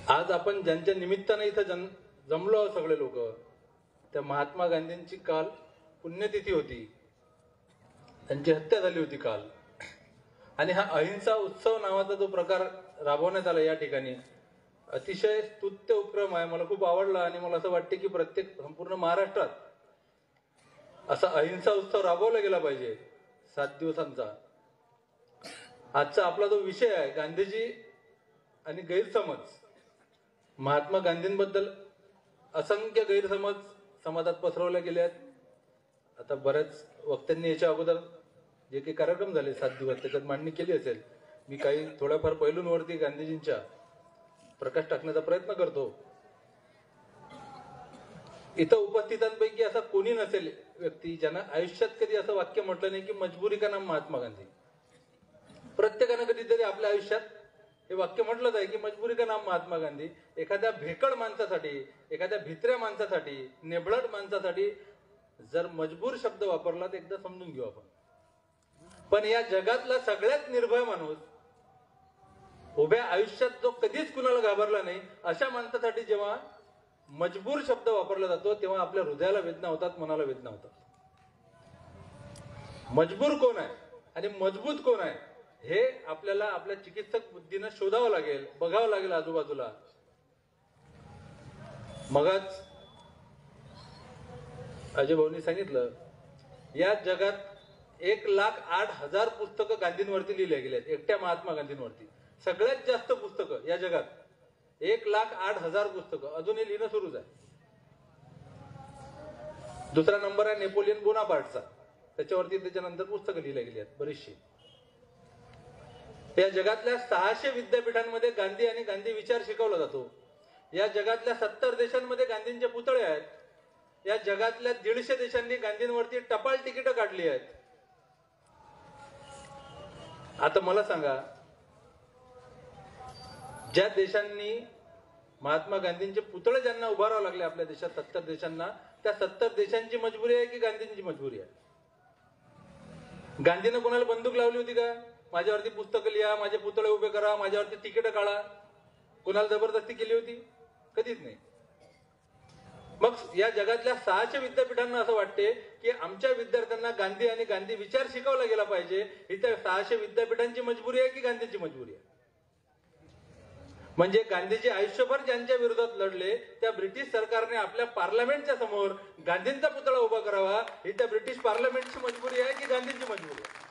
आज आपण ज्यांच्या निमित्ताने इथं जमलो सगळे लोक, त्या महात्मा गांधींची काल पुण्यतिथी होती, त्यांची हत्या झाली होती काल. आणि हा अहिंसा उत्सव नावाचा जो प्रकार राबवण्यात आला या ठिकाणी अतिशय स्तुत्य उपक्रम आहे. मला खूप आवडला आणि मला असं वाटते की प्रत्येक संपूर्ण महाराष्ट्रात असा अहिंसा उत्सव राबवला गेला पाहिजे 7 दिवसांचा. आजचा आपला जो विषय आहे गांधीजी आणि गैरसमज. महात्मा गांधींबद्दल असंख्य गैरसमज समाजात पसरवले गेले आहेत. आता बऱ्याच वक्त्यांनी याच्या अगोदर जे काही कार्यक्रम झाले 7 दिवस त्याच्यात मांडणी केली असेल. मी काही थोड्याफार पैलूंवरती गांधीजींच्या प्रकाश टाकण्याचा प्रयत्न करतो. इथं उपस्थितांपैकी असा कोणी नसेल व्यक्ती ज्यानं आयुष्यात कधी असं वाक्य म्हटलं नाही की मजबुरी का नाम महात्मा गांधी. प्रत्येकानं कधीतरी आपल्या आयुष्यात हे वाक्य म्हटलंच आहे की मजबुरी का नाम महात्मा गांधी. एखाद्या भेकड माणसासाठी, एखाद्या भित्र्या माणसासाठी, नेबळट माणसासाठी जर मजबूर शब्द वापरला तर एकदा समजून घेऊ आपण. पण या जगातला सगळ्यात निर्भय माणूस, उभ्या आयुष्यात जो कधीच कुणाला घाबरला नाही, अशा माणसासाठी जेव्हा मजबूर शब्द वापरला जातो तेव्हा आपल्या हृदयाला वेदना होतात, मनाला वेदना होतात. मजबूर कोण आहे आणि मजबूत कोण आहे हे आपल्याला आपल्या चिकित्सक बुद्धीनं शोधावं लागेल, बघावं लागेल आजूबाजूला. मगच अजय भाऊंनी सांगितलं या जगात 1,08,000 पुस्तकं गांधींवरती लिहिले गेले आहेत. एकट्या महात्मा गांधींवरती सगळ्यात जास्त पुस्तकं या जगात 1,08,000 पुस्तकं. अजूनही लिहिणं सुरूच आहे. दुसरा नंबर आहे नेपोलियन बोनापार्टचा, त्याच्यावरती त्याच्यानंतर पुस्तकं लिहिली गेली आहेत बरीचशी. या जगातल्या 600 विद्यापीठांमध्ये गांधी आणि गांधी विचार शिकवला जातो. या जगातल्या 70 देशांमध्ये गांधींचे पुतळे आहेत. या जगातल्या 150 देशांनी गांधींवरती टपाल तिकीट काढली आहेत. आता मला सांगा, ज्या देशांनी महात्मा गांधींचे पुतळे ज्यांना उभारावं लागले आपल्या देशात 70 देशांना, त्या 70 देशांची मजबुरी आहे की गांधींची मजबुरी आहे? गांधीनं कोणाला बंदूक लावली होती का? माझ्यावरती पुस्तकं लिहा, माझे पुतळे उभे करा, माझ्यावरती तिकीट काढा, कोणाला जबरदस्ती केली होती? कधीच नाही. मग या जगातल्या 600 विद्यापीठांना असं वाटते की आमच्या विद्यार्थ्यांना गांधी आणि गांधी विचार शिकवला गेला पाहिजे. इथे 600 विद्यापीठांची मजबुरी आहे की गांधींची मजबुरी आहे? म्हणजे गांधीजी आयुष्यभर ज्यांच्या विरोधात लढले त्या ब्रिटिश सरकारने आपल्या पार्लमेंटच्या समोर गांधींचा पुतळा उभा करावा, ही त्या ब्रिटिश पार्लमेंटची मजबुरी आहे की गांधींची मजबुरी आहे?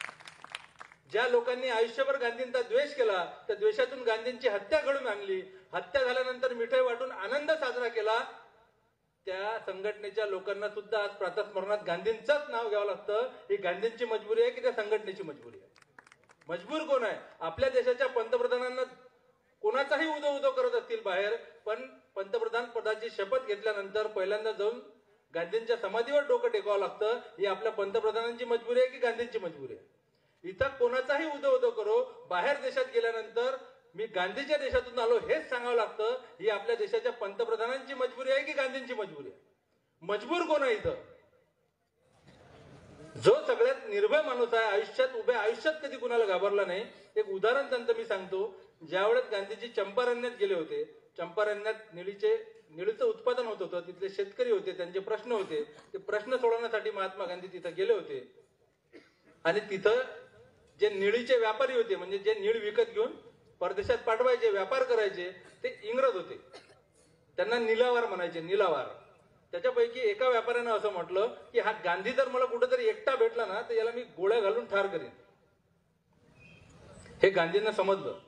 ज्या लोकांनी आयुष्यभर गांधींचा द्वेष केला त्या द्वेषातून गांधींची हत्या घडून आणली, हत्या झाल्यानंतर मिठाई वाटून आनंद साजरा केला, त्या संघटनेच्या लोकांना सुद्धा आज प्रातस्मरणात गांधींचंच नाव घ्यावं लागतं. ही गांधींची मजबुरी आहे की त्या संघटनेची मजबुरी आहे? मजबूर कोण आहे? आपल्या देशाच्या पंतप्रधानांना कोणाचाही उदो उदो करत असतील बाहेर, पण पंतप्रधान पदाची शपथ घेतल्यानंतर पहिल्यांदा जाऊन गांधींच्या समाधीवर डोकं टेकवावं लागतं. ही आपल्या पंतप्रधानांची मजबुरी आहे की गांधींची मजबुरी आहे? इथं कोणाचाही उदो उदो करो, बाहेर देशात गेल्यानंतर मी गांधीच्या देशातून आलो हेच सांगावं लागतं. ही आपल्या देशाच्या पंतप्रधानांची मजबुरी आहे की गांधींची मजबुरी आहे? मजबूर कोण आहे इथं? जो सगळ्यात निर्भय माणूस आहे, आयुष्यात उभ्या आयुष्यात कधी कुणाला घाबरला नाही. एक उदाहरण त्यांचं मी सांगतो. ज्यावेळेस गांधीजी चंपारण्यात गेले होते, चंपारण्यात निळीचं उत्पादन होत होतं, तिथले शेतकरी होते, त्यांचे प्रश्न होते, ते प्रश्न सोडवण्यासाठी महात्मा गांधी तिथं गेले होते. आणि तिथं जे निळीचे व्यापारी होते, म्हणजे जे निळ विकत घेऊन परदेशात पाठवायचे, व्यापार करायचे, ते इंग्रज होते. त्यांना निलावार म्हणायचे, निलावार. त्याच्यापैकी एका व्यापाऱ्यानं असं म्हटलं की हा गांधी जर मला कुठेतरी एकटा भेटला ना तर याला मी गोळ्या घालून ठार करीन. हे गांधींना समजलं.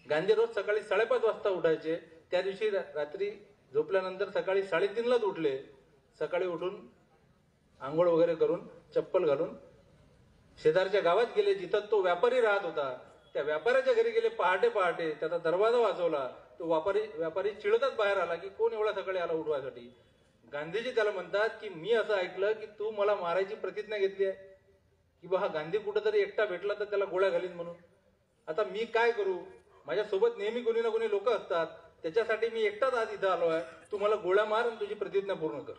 गांधी रोज सकाळी 5:30 वाजता उठायचे. त्या दिवशी रात्री झोपल्यानंतर सकाळी 3:30लाच उठले. सकाळी उठून आंघोळ वगैरे करून चप्पल घालून शेजारच्या गावात गेले जिथं तो व्यापारी राहत होता. त्या व्यापाऱ्याच्या घरी गेले पहाटे पहाटे. त्याचा दरवाजा वाजवला. तो व्यापारी चिडतच बाहेर आला की कोण एवढ्या सकाळी आला उठवायसाठी. गांधीजी त्याला म्हणतात की मी असं ऐकलं की तू मला मारायची प्रतिज्ञा घेतली आहे की बा हा गांधी कुठेतरी एकटा भेटला तर त्याला गोळ्या घालीन म्हणून. आता मी काय करू? माझ्यासोबत नेहमी कोणी ना कोणी लोक असतात, त्याच्यासाठी मी एकटाच आज इथं आलो आहे. तू मला गोळ्या मार आणि तुझी प्रतिज्ञा पूर्ण कर.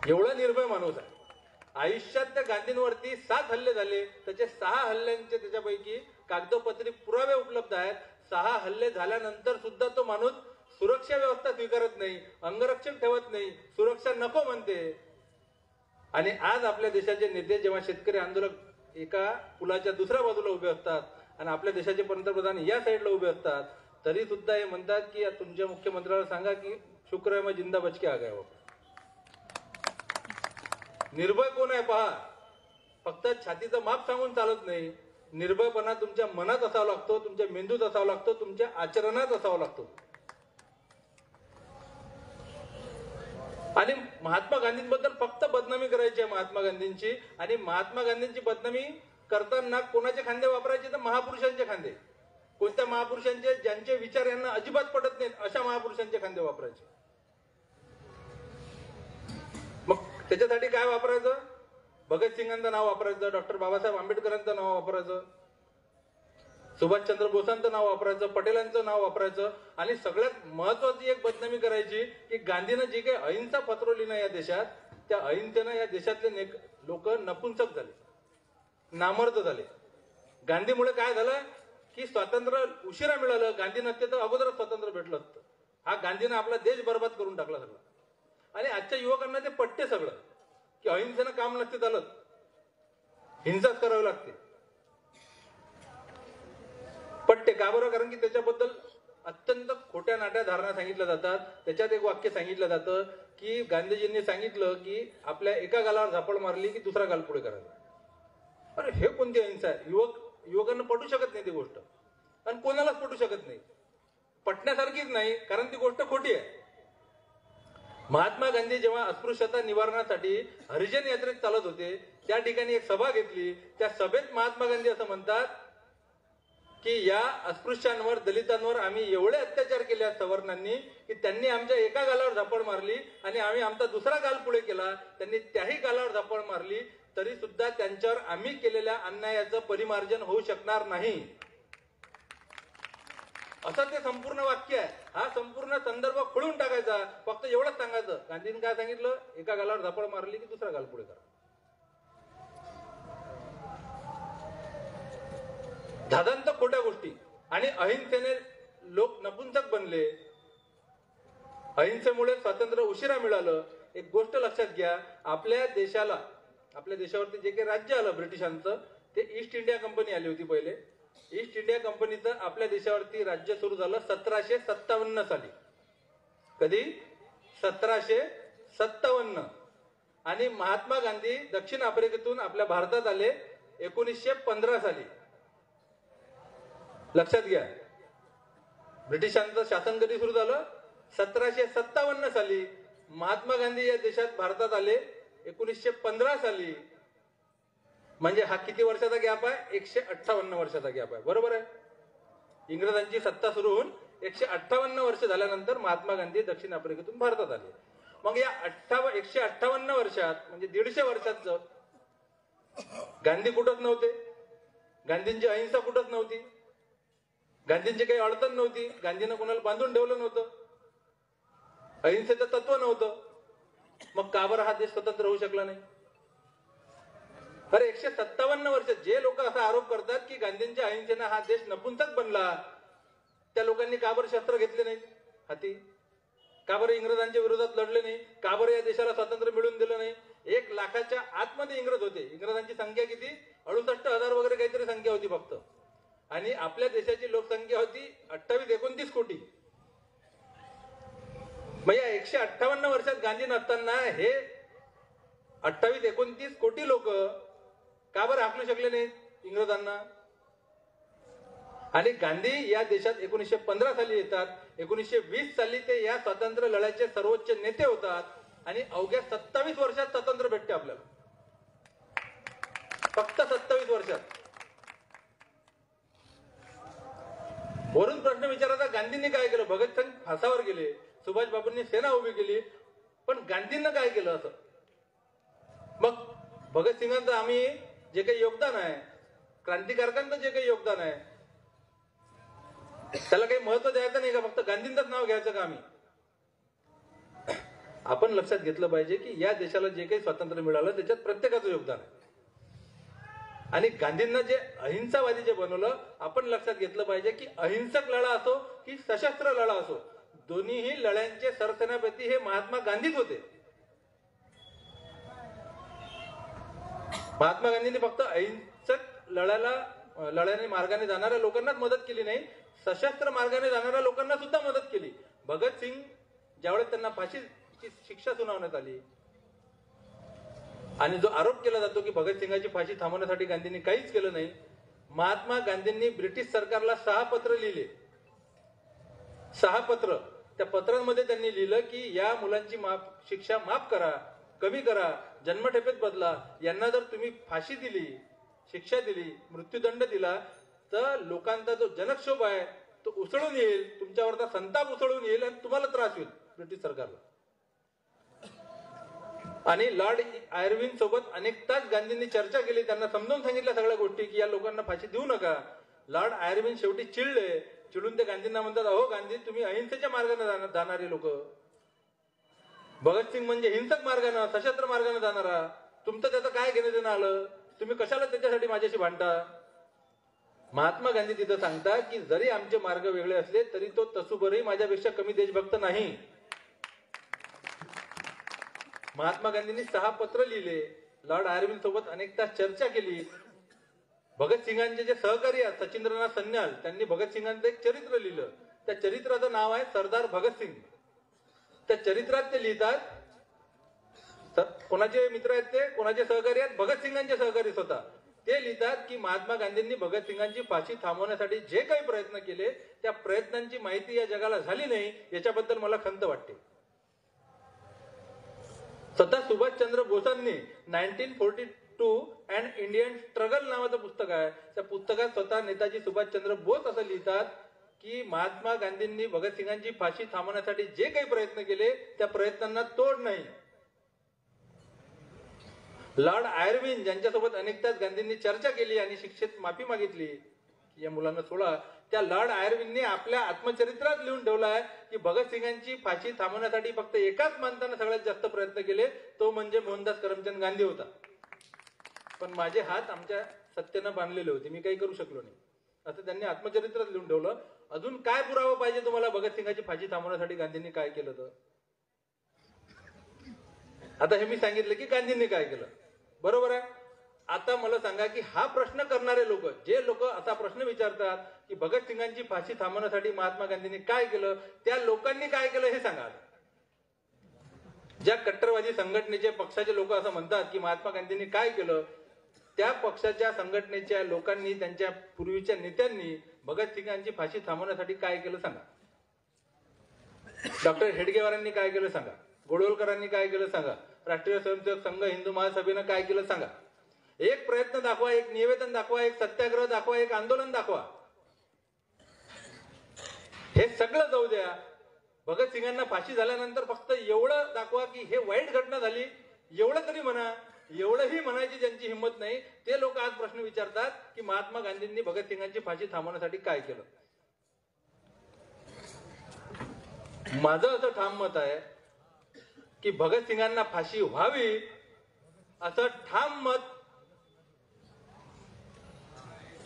एवढा निर्भय माणूस आहे. आयुष्यात त्या गांधींवरती 7 हल्ले झाले. त्याचे 6 हल्ल्यांचे त्याच्यापैकी कागदोपत्री पुरावे उपलब्ध आहेत. 6 हल्ले झाल्यानंतर सुद्धा तो माणूस सुरक्षा व्यवस्था स्वीकारत नाही, अंगरक्षक ठेवत नाही, सुरक्षा नको म्हणते. आणि आज आपल्या देशाचे नेते जेव्हा शेतकरी आंदोलक एका पुलाच्या दुसऱ्या बाजूला उभे असतात आणि आपल्या देशाचे पंतप्रधान या साईडला उभे असतात, तरी सुद्धा हे म्हणतात की तुमच्या मुख्यमंत्र्याला सांगा की शुक्र है मैं जिंदा बच के आ गया. निर्भय कोण आहे पहा. फक्त छातीचं माप सांगून चालत नाही. निर्भयपणा तुमच्या मनात असावा लागतो, तुमच्या मेंदूत असावा लागतो, तुमच्या आचरणात असावा लागतो. आणि महात्मा गांधींबद्दल फक्त बदनामी करायची आहे महात्मा गांधींची. आणि महात्मा गांधींची बदनामी करताना कोणाचे खांदे वापरायचे तर महापुरुषांचे खांदे. कोणत्या महापुरुषांचे ज्यांचे विचार यांना अजिबात पटत नाहीत अशा महापुरुषांचे खांदे वापरायचे. मग त्याच्यासाठी काय वापरायचं? भगतसिंगांचं नाव वापरायचं, डॉक्टर बाबासाहेब आंबेडकरांचं नाव वापरायचं, सुभाषचंद्र बोसांचं नाव वापरायचं, पटेलांचं नाव वापरायचं. आणि सगळ्यात महत्वाची एक बदनामी करायची की गांधीनं जी काही अहिंसा पसरवली ना या देशात, त्या अहिंसेनं या देशातले लोक नपुंसक झाले, नामर्द झाले. गांधीमुळे काय झालं की स्वातंत्र्य उशिरा मिळालं. गांधी नसते तर अगोदरच स्वातंत्र्य भेटलं असतं. हा गांधीनं आपला देश बर्बाद करून टाकला सगळं. आणि आजच्या युवकांना ते पटते सगळं की अहिंसेनं काम नसते चालत, हिंसाच करावी लागते. पटते का बरं? कारण की त्याच्याबद्दल अत्यंत खोट्या नाट्या धारणा सांगितल्या जातात. त्याच्यात एक वाक्य सांगितलं जातं की गांधीजींनी सांगितलं की आपल्या एका गालावर झापड मारली की दुसरा गाल पुढे करायचा. अरे हे कोणती अहिंसा आहे? युवकांना पटू शकत नाही ती गोष्ट, आणि कोणालाच पटू शकत नाही. पटण्यासारखीच नाही, कारण ती गोष्ट खोटी आहे. महात्मा गांधी जेव्हा अस्पृश्यता निवारणासाठी हरिजन यात्रेत चालत होते, त्या ठिकाणी एक सभा घेतली. त्या सभेत महात्मा गांधी असं म्हणतात की या अस्पृश्यांवर, दलितांवर आम्ही एवढे अत्याचार केले आहेत सवर्णांनी की त्यांनी आमच्या एका गालावर झापड मारली आणि आम्ही आमचा दुसरा गाल पुढे केला, त्यांनी त्याही गालावर झापड मारली, तरी सुद्धा त्यांच्यावर आम्ही केलेल्या अन्यायाचं परिमार्जन होऊ शकणार नाही. असं ते संपूर्ण वाक्य आहे. हा संपूर्ण संदर्भ खोडून टाकायचा. फक्त एवढंच सांगायचं, गांधींनी काय सांगितलं? एका गालावर झापड मारली की दुसरा गाल पुढे करा. धादांत खोट्या गोष्टी. आणि अहिंसेने लोक नपुंसक बनले. अहिंसेमुळे स्वातंत्र्य उशिरा मिळालं. एक गोष्ट लक्षात घ्या, आपल्या देशावरती जे काही राज्य आलं ब्रिटिशांचं, ते ईस्ट इंडिया कंपनी आली होती पहिले. ईस्ट इंडिया कंपनीचं आपल्या देशावरती राज्य सुरू झालं 1757 साली. कधी? 1757. आणि महात्मा गांधी दक्षिण आफ्रिकेतून आपल्या भारतात आले 1915 साली. लक्षात घ्या, ब्रिटिशांचं शासन कधी सुरू झालं? 1757 साली. महात्मा गांधी या देशात भारतात आले 1915 साली. म्हणजे हा किती वर्षाचा गॅप आहे? 158 वर्षाचा गॅप आहे. बरोबर आहे. इंग्रजांची सत्ता सुरू होऊन 158 वर्ष झाल्यानंतर महात्मा गांधी दक्षिण आफ्रिकेतून भारतात आले. मग या 158 वर्षात, म्हणजे 150 वर्षाचं, गांधी कुठंच नव्हते. गांधींची अहिंसा कुठंच नव्हती. गांधींची काही अडचण नव्हती. गांधीनं कोणाला बांधून ठेवलं नव्हतं. अहिंसेचं तत्व नव्हतं. मग का बरं हा देश स्वतंत्र होऊ शकला नाही? अरे 157 वर्ष. जे लोक असा आरोप करतात की गांधींच्या अहिंसेनं हा देश नपुंसक बनला, त्या लोकांनी का बरं शस्त्र घेतले नाही हाती? का बरं इंग्रजांच्या विरोधात लढले नाही? का बरं या देशाला स्वातंत्र्य मिळवून दिलं नाही? 1 लाखाच्या आतमध्ये इंग्रज होते. इंग्रजांची संख्या किती? 68,000 वगैरे काहीतरी संख्या होती फक्त. आणि आपल्या देशाची लोकसंख्या होती 28-29 कोटी. मग या 158 वर्षात गांधी नसताना हे 28-29 कोटी लोक का बरं हाकलू शकले नाहीत इंग्रजांना? आणि गांधी या देशात 1915 साली येतात. 1920 साली ते या स्वातंत्र्य लढ्याचे सर्वोच्च नेते होतात. आणि अवघ्या 27 वर्षात स्वातंत्र्य भेटते आपल्याला. फक्त 27 वर्षात. वरून प्रश्न विचारायचा, गांधींनी काय केलं? भगतसिंग फासावर गेले, सुभाष बाबूंनी सेना उभी केली, पण गांधींना काय केलं असं? मग भगतसिंगांचं आम्ही जे काही योगदान आहे, क्रांतिकारकांचं जे काही योगदान आहे, त्याला काही महत्व द्यायचं नाही का? फक्त गांधींचंच नाव घ्यायचं का आम्ही? आपण लक्षात घेतलं पाहिजे की या देशाला जे काही स्वातंत्र्य मिळालं त्याच्यात प्रत्येकाचं योगदान आहे. आणि गांधींना जे अहिंसावादी जे बनवलं, आपण लक्षात घेतलं पाहिजे की अहिंसक लढा असो की सशस्त्र लढा असो, दोन्हीही लढ्यांचे सरसेनापती हे महात्मा गांधीच होते. महात्मा गांधींनी फक्त अहिंसक लढ्याने मार्गाने जाणाऱ्या लोकांनाच मदत केली नाही, सशस्त्र मार्गाने जाणाऱ्या लोकांना सुद्धा मदत केली. भगतसिंग ज्यावेळेस त्यांना फाशीची शिक्षा सुनावण्यात आली आणि जो आरोप केला जातो की भगतसिंगाची फाशी थांबवण्यासाठी गांधींनी काहीच केलं नाही, महात्मा गांधींनी ब्रिटिश सरकारला 6 पत्र लिहिले. 6 पत्र. त्या पत्रांमध्ये त्यांनी लिहिलं की या मुलांची शिक्षा माफ करा, कमी करा, जन्मठेपेत बदला. यांना जर तुम्ही फाशी दिली, शिक्षा दिली, मृत्यूदंड दिला तर लोकांचा जो जनक्षोभ आहे तो उसळून येईल, तुमच्यावरचा संताप उसळून येईल आणि तुम्हाला त्रास होईल ब्रिटिश सरकारला. आणि लॉर्ड आयर्विन सोबत अनेक तास गांधींनी चर्चा केली, त्यांना समजावून सांगितल्या सगळ्या गोष्टी की या लोकांना फाशी देऊ नका. लॉर्ड आयर्विन शेवटी चिडले. चिडून ते गांधींना म्हणतात, अहो गांधी, तुम्ही अहिंसेच्या मार्गाने जाणारे लोक, भगतसिंग म्हणजे हिंसक मार्गाने, सशस्त्र मार्गाने जाणारा, तुमचं त्याचं काय घेणं देणं आलं, तुम्ही कशाला त्याच्यासाठी माझ्याशी भांडता. महात्मा गांधी तिथं सांगतात की जरी आमचे मार्ग वेगळे असले तरी तो तसूभरही माझ्यापेक्षा कमी देशभक्त नाही. महात्मा गांधींनी 6 पत्र लिहिले, लॉर्ड आयर्विन सोबत अनेक तास चर्चा केली. भगतसिंगांचे जे सहकारी आहेत सचिंद्रनाथ सन्याल, त्यांनी भगतसिंगांचं एक चरित्र लिहिलं. त्या चरित्राचं नाव आहे सरदार भगतसिंग. त्या चरित्रात ते लिहितात, कोणाचे मित्र आहेत ते, कोणाचे सहकारी आहेत, भगतसिंगांचे सहकारी स्वतः. ते लिहितात की महात्मा गांधींनी भगतसिंगांची फाशी थांबवण्यासाठी जे काही प्रयत्न केले त्या प्रयत्नांची माहिती या जगाला झाली नाही, याच्याबद्दल मला खंत वाटते. स्वतः सुभाषचंद्र बोसांनी 1942 अँड इंडियन स्ट्रगल नावाचं पुस्तक आहे. त्या पुस्तकात स्वतः नेताजी सुभाषचंद्र बोस असं लिहितात की महात्मा गांधींनी भगतसिंगांची फाशी थांबवण्यासाठी जे काही प्रयत्न केले त्या प्रयत्नांना तोड नाही. लॉर्ड आयर्विन ज्यांच्यासोबत अनेक तास गांधींनी चर्चा केली आणि शिक्षेत माफी मागितली की या मुलांना सोडा, त्या लॉर्ड आयर्विनने आपल्या आत्मचरित्रात लिहून ठेवला आहे की भगतसिंगांची फाशी थांबवण्यासाठी फक्त एकाच माणसाने सगळ्यात जास्त प्रयत्न केले, तो म्हणजे मोहनदास करमचंद गांधी होता. पण माझे हात आमच्या सत्तेनं बांधलेले होते, मी काही करू शकलो नाही, असं त्यांनी आत्मचरित्रात लिहून ठेवलं. अजून काय पुरावा पाहिजे तुम्हाला भगतसिंगाची फाशी थांबवण्यासाठी गांधींनी काय केलं तर? आता हे मी सांगितलं की गांधींनी काय केलं, बरोबर आहे. आता मला सांगा की हा प्रश्न करणारे लोक, जे लोक असा प्रश्न विचारतात की भगतसिंगांची फाशी थांबवण्यासाठी महात्मा गांधींनी काय केलं, त्या लोकांनी काय केलं हे सांगा. ज्या कट्टरवादी संघटनेचे पक्षाचे लोक असं म्हणतात की महात्मा गांधींनी काय केलं, त्या पक्षाच्या संघटनेच्या लोकांनी, त्यांच्या पूर्वीच्या नेत्यांनी भगतसिंगांची फाशी थांबवण्यासाठी काय केलं सांगा. डॉक्टर हेडगेवारांनी काय केलं सांगा, गोडवलकरांनी काय केलं सांगा, राष्ट्रीय स्वयंसेवक संघ हिंदू महासभेनं काय केलं सांगा. एक प्रयत्न दाखवा, एक निवेदन दाखवा, एक सत्याग्रह दाखवा, एक आंदोलन दाखवा. हे सगळं जाऊ द्या, भगतसिंगांना फाशी झाल्यानंतर फक्त एवढं दाखवा की हे वाईट घटना झाली, एवढं तरी म्हणा. एवढंही म्हणायची ज्यांची हिंमत नाही ते लोक आज प्रश्न विचारतात की महात्मा गांधींनी भगतसिंगांची फाशी थांबवण्यासाठी काय केलं. माझं असं ठाम मत आहे की भगतसिंगांना फाशी व्हावी असं ठाम मत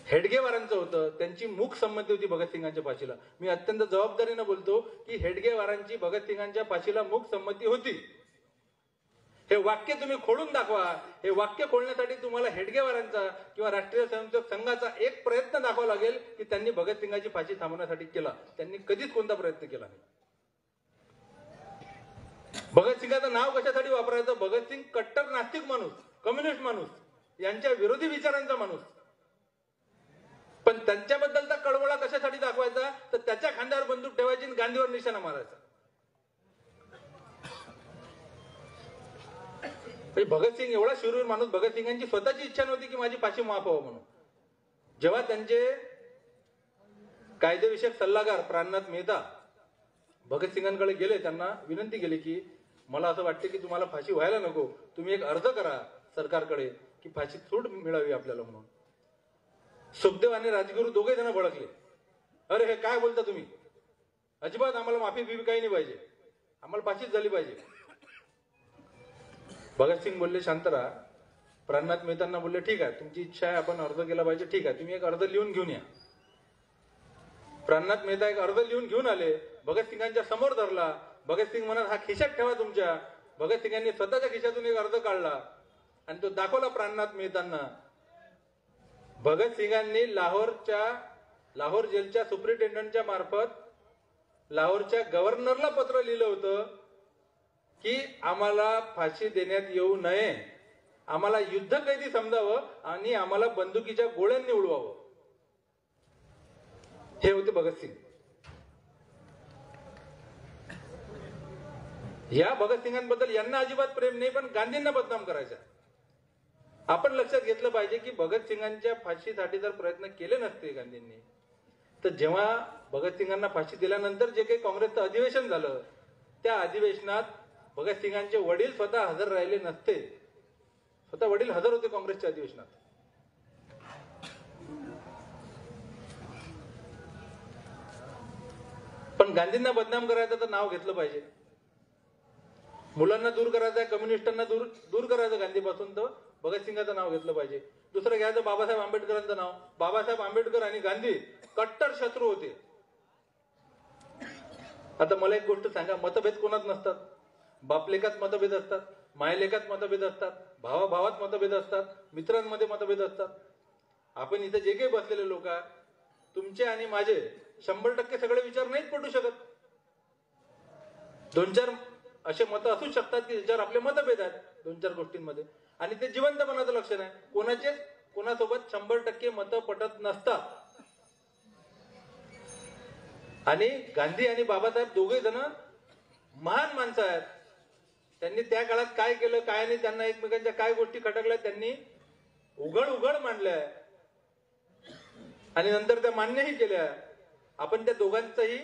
हेडगेवारांचं होतं. त्यांची मूक संमती होती भगतसिंगांच्या फाशीला. मी अत्यंत जबाबदारीनं बोलतो की हेडगेवारांची भगतसिंगांच्या फाशीला मूक संमती होती. हे वाक्य तुम्ही खोडून दाखवा. हे वाक्य खोडण्यासाठी तुम्हाला हेडगेवारांचा किंवा राष्ट्रीय स्वयंसेवक संघाचा एक प्रयत्न दाखवावा लागेल की त्यांनी भगतसिंगाची फाशी थांबवण्यासाठी केला. त्यांनी कधीच कोणता प्रयत्न केला नाही. भगतसिंगाचं नाव कशासाठी वापरायचं? भगतसिंग कट्टर नास्तिक माणूस, कम्युनिस्ट माणूस, यांच्या विरोधी विचारांचा माणूस. पण त्यांच्याबद्दलचा कळवळा कशासाठी दाखवायचा? तर त्याच्या खांद्यावर बंदूक ठेवायची आणि गांधीवर निशाणा मारायचा. भगतसिंग एवढा शूरवीर माणूस, भगतसिंगांची स्वतःची इच्छा नव्हती की माझी फाशी माफ व्हावं म्हणून. जेव्हा त्यांचे कायदेविषयक सल्लागार प्राणनाथ मेहता भगतसिंगांकडे गेले, त्यांना विनंती केली की मला असं वाटते की तुम्हाला फाशी व्हायला नको, तुम्ही एक अर्ज करा सरकारकडे की फाशी सूट मिळावी आपल्याला म्हणून. सुखदेव आणि राजगुरू दोघे जण भडकले. अरे हे काय बोलता तुम्ही, अजिबात आम्हाला माफी बिफी काही नाही पाहिजे, आम्हाला फाशीच झाली पाहिजे. भगतसिंग बोलले शांत राहा, प्राणनाथ मेहतांना बोलले ठीक आहे, तुमची इच्छा आहे, आपण अर्ज केला पाहिजे, ठीक आहे, तुम्ही एक अर्ज लिहून घेऊन या. प्राणनाथ मेहता एक अर्ज लिहून घेऊन आले, भगतसिंगांच्या समोर धरला. भगतसिंग म्हणत हा खिशात ठेवा तुमच्या. भगतसिंगांनी स्वतःच्या खिशातून एक अर्ज काढला आणि तो दाखवला प्राणनाथ मेहतांना. भगतसिंगांनी लाहोर जेलच्या सुप्रिंटेंडंटच्या मार्फत लाहोरच्या गव्हर्नरला पत्र लिहिलं होतं की आम्हाला फाशी देण्यात येऊ नये, आम्हाला युद्ध कैदी समजावं आणि आम्हाला बंदुकीच्या गोळ्यांनी उडवावं. हे होते भगतसिंग. या भगतसिंगांबद्दल यांना अजिबात प्रेम नाही, पण गांधींना बदनाम करायचा. आपण लक्षात घेतलं पाहिजे की भगतसिंगांच्या फाशीसाठी जर प्रयत्न केले नसते गांधींनी, तर जेव्हा भगतसिंगांना फाशी दिल्यानंतर जे काही काँग्रेसचं अधिवेशन झालं, त्या अधिवेशनात भगतसिंगांचे वडील स्वतः हजर राहिले नसते. स्वतः वडील हजर होते काँग्रेसच्या अधिवेशनात. पण गांधींना बदनाम करायचं तर नाव घेतलं पाहिजे. मुलांना दूर करायचं आहे, कम्युनिस्टांना दूर करायचं गांधीपासून, तर भगतसिंगाचं नाव घेतलं पाहिजे. दुसरं घ्यायचं बाबासाहेब आंबेडकरांचं नाव. बाबासाहेब आंबेडकर आणि गांधी कट्टर शत्रू होते. आता मला एक गोष्ट सांगा, मतभेद कोणात नसतात. बापलेकात मतभेद असतात, मायलेकात मतभेद असतात, भावाभावात मतभेद असतात, मित्रांमध्ये मतभेद असतात. आपण इथे जे काही बसलेले लोक आहे, तुमचे आणि माझे 100% सगळे विचार नाहीच पटू शकत. 2-4 असे मतं असू शकतात की ज्याच्यावर आपले मतभेद आहेत 2-4 गोष्टींमध्ये, आणि ते जिवंतपणाचं लक्षण आहे. कोणासोबत 100% मतं पटत नसतात. आणि गांधी आणि बाबासाहेब दोघे जण महान माणसं आहेत. त्यांनी त्या काळात काय केलं काय नाही, त्यांना एकमेकांच्या काय गोष्टी खटकल्या त्यांनी उघड मांडल्या आणि नंतर त्या मान्यही केल्या. आपण त्या दोघांचंही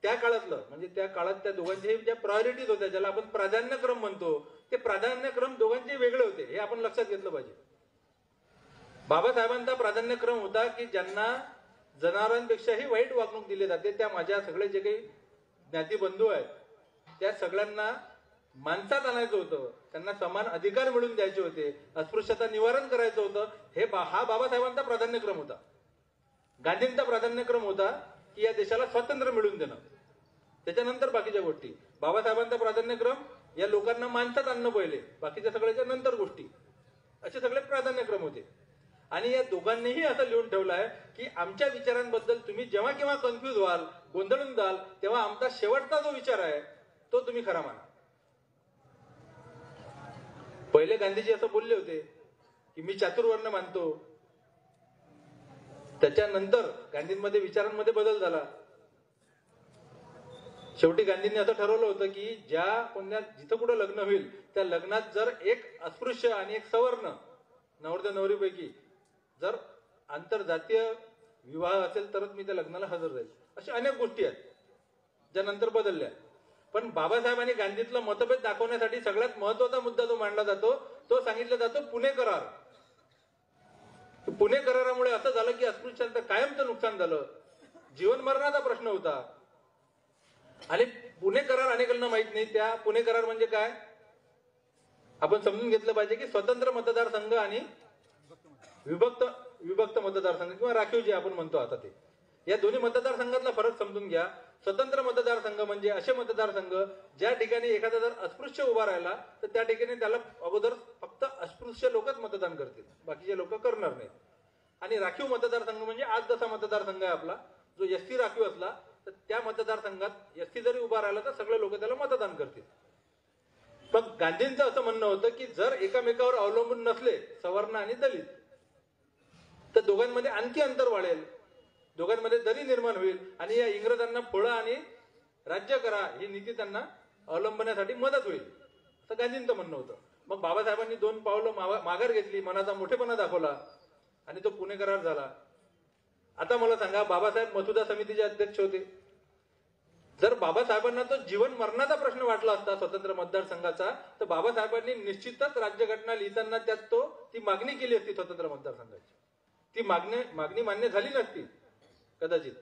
त्या काळातलं, म्हणजे त्या काळात त्या दोघांच्याही ज्या प्रायोरिटीज होत्या, ज्याला आपण प्राधान्यक्रम म्हणतो, ते प्राधान्यक्रम दोघांचे वेगळे होते. हे आपण लक्षात घेतलं पाहिजे. बाबासाहेबांचा प्राधान्यक्रम होता की ज्यांना जनावरांपेक्षाही वाईट वागणूक दिली जाते, त्या माझ्या सगळे जे काही ज्ञातीबंधू आहेत त्या सगळ्यांना माणसात आणायचं होतं, त्यांना समान अधिकार मिळवून द्यायचे होते, अस्पृश्यता निवारण करायचं होतं. हा बाबासाहेबांचा प्राधान्यक्रम होता. गांधींचा प्राधान्यक्रम होता की या देशाला स्वातंत्र्य मिळवून देणं, त्याच्यानंतर बाकीच्या गोष्टी. बाबासाहेबांचा प्राधान्यक्रम या लोकांना माणसात आणणं पहिले, बाकीच्या सगळ्याच्या नंतर गोष्टी. असे सगळे प्राधान्यक्रम होते. आणि या दोघांनीही असं लिहून ठेवलं आहे की आमच्या विचारांबद्दल तुम्ही जेव्हा केव्हा कन्फ्युज व्हाल, गोंधळून जाल, तेव्हा आमचा शेवटचा जो विचार आहे तो तुम्ही खरा माना. पहिले गांधीजी असं बोलले होते की मी चातुर्वर्ण मानतो. त्याच्यानंतर गांधींमध्ये विचारांमध्ये बदल झाला. शेवटी गांधींनी असं ठरवलं होतं की जिथं कुठं लग्न होईल त्या लग्नात जर एक अस्पृश्य आणि एक सवर्ण नवरदेव नवरीपैकी जर आंतरजातीय विवाह असेल तरच मी त्या लग्नाला हजर राहील. अशा अनेक गोष्टी आहेत ज्या नंतर बदलल्या. पण बाबासाहेब आणि गांधीतला मतभेद दाखवण्यासाठी सगळ्यात महत्वाचा मुद्दा जो मांडला जातो तो सांगितला जातो पुणे करार. पुणे करारामुळे असं झालं की अस्पृश्यांचं कायमचं नुकसान झालं. जीवन मरणाचा प्रश्न होता. आणि पुणे करार अनेकांना माहित नाही. त्या पुणे करार म्हणजे काय आपण समजून घेतलं पाहिजे की स्वतंत्र मतदारसंघ आणि विभक्त मतदारसंघ किंवा राखीव जे आपण म्हणतो आता ते, या दोन्ही मतदारसंघातला फरक समजून घ्या. स्वतंत्र मतदारसंघ म्हणजे असे मतदारसंघ ज्या ठिकाणी एखादा जर अस्पृश्य उभा राहिला तर त्या ठिकाणी त्याला अगोदर फक्त अस्पृश्य लोकच मतदान करतील, बाकीचे लोक करणार नाहीत. आणि राखीव मतदारसंघ म्हणजे आज जसा मतदारसंघ आहे आपला, जो एसटी राखीव असला तर त्या मतदारसंघात एसटी जरी उभा राहिला तर सगळे लोक त्याला मतदान करतील. पण गांधींचं असं म्हणणं होतं की जर एकमेकावर अवलंबून नसले सवर्ण आणि दलित तर दोघांमध्ये आणखी अंतर वाढेल, दोघांमध्ये दरी निर्माण होईल आणि या इंग्रजांना फोडा आणि राज्य करा ही नीती त्यांना अवलंबण्यासाठी मदत होईल, असं गांधींचं म्हणणं होतं. मग बाबासाहेबांनी 2 पावलं माघार घेतली, मनाचा मोठेपणा दाखवला आणि तो पुणे करार झाला. आता मला सांगा, बाबासाहेब मसुदा समितीचे अध्यक्ष होते. जर बाबासाहेबांना तो जीवन मरणाचा प्रश्न वाटला असता स्वतंत्र मतदारसंघाचा तर बाबासाहेबांनी निश्चितच राज्यघटना लिहिताना त्यात ती मागणी केली असती स्वतंत्र मतदारसंघाची. ती मागणी मान्य झाली नसती कदाचित,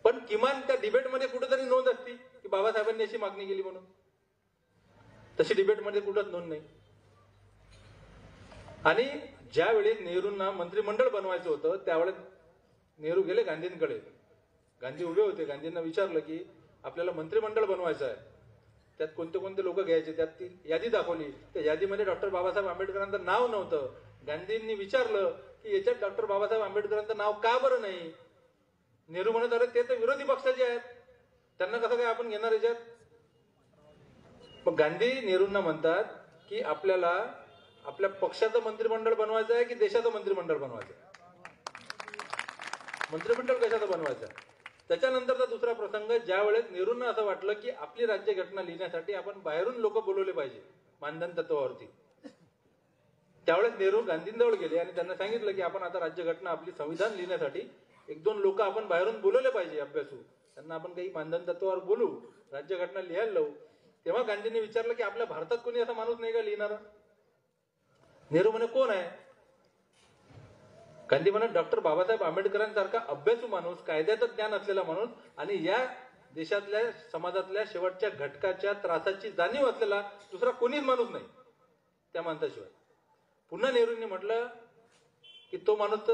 पण किमान त्या डिबेटमध्ये कुठेतरी नोंद असती की बाबासाहेबांनी अशी मागणी केली म्हणून. तशी डिबेटमध्ये कुठंच नोंद नाही. आणि ज्यावेळी नेहरूंना मंत्रिमंडळ बनवायचं होतं त्यावेळेस नेहरू गेले गांधींकडे. गांधी उभे होते. गांधींना विचारलं की आपल्याला मंत्रिमंडळ बनवायचं आहे, त्यात कोणते कोणते लोक घ्यायचे, त्यात ती यादी दाखवली. त्या यादीमध्ये डॉक्टर बाबासाहेब आंबेडकरांचं नाव नव्हतं. गांधींनी विचारलं की याच्यात डॉक्टर बाबासाहेब आंबेडकरांचं नाव का बरं नाही? नेहरू म्हणत अरे ते तर विरोधी पक्षाचे आहेत, त्यांना कसं काय आपण घेणार याच्यात? मग गांधी नेहरूंना म्हणतात की आपल्याला आपल्या पक्षाचं मंत्रिमंडळ बनवायचं आहे की देशाचं मंत्रिमंडळ बनवायचं आहे? मंत्रिमंडळ कशाचं बनवायचं आहे? त्याच्यानंतरचा दुसरा प्रसंग, ज्या वेळेस नेहरूंना असं वाटलं की आपली राज्यघटना लिहिण्यासाठी आपण बाहेरून लोक बोलवले पाहिजे मानधन तत्वावरती, त्यावेळेस नेहरू गांधींजवळ गेले आणि त्यांना सांगितलं की आपण आता राज्यघटना आपली संविधान लिहिण्यासाठी एक दोन लोक आपण बाहेरून बोलवले पाहिजे अभ्यासू, त्यांना आपण काही मानधन तत्वावर बोलू, राज्यघटना लिहायला लावू. तेव्हा गांधींनी विचारलं की आपल्या भारतात कोणी असा माणूस नाही का लिहिणारा? नेहरू म्हणे कोण आहे? गांधी म्हणत डॉक्टर बाबासाहेब आंबेडकरांसारखा अभ्यासू माणूस, कायद्याचं ज्ञान असलेला माणूस आणि या देशातल्या समाजातल्या शेवटच्या घटकाच्या त्रासाची जाणीव असलेला दुसरा कोणीच माणूस नाही त्या माणसाशिवाय. पुन्हा नेहरूंनी म्हटलं की तो माणूस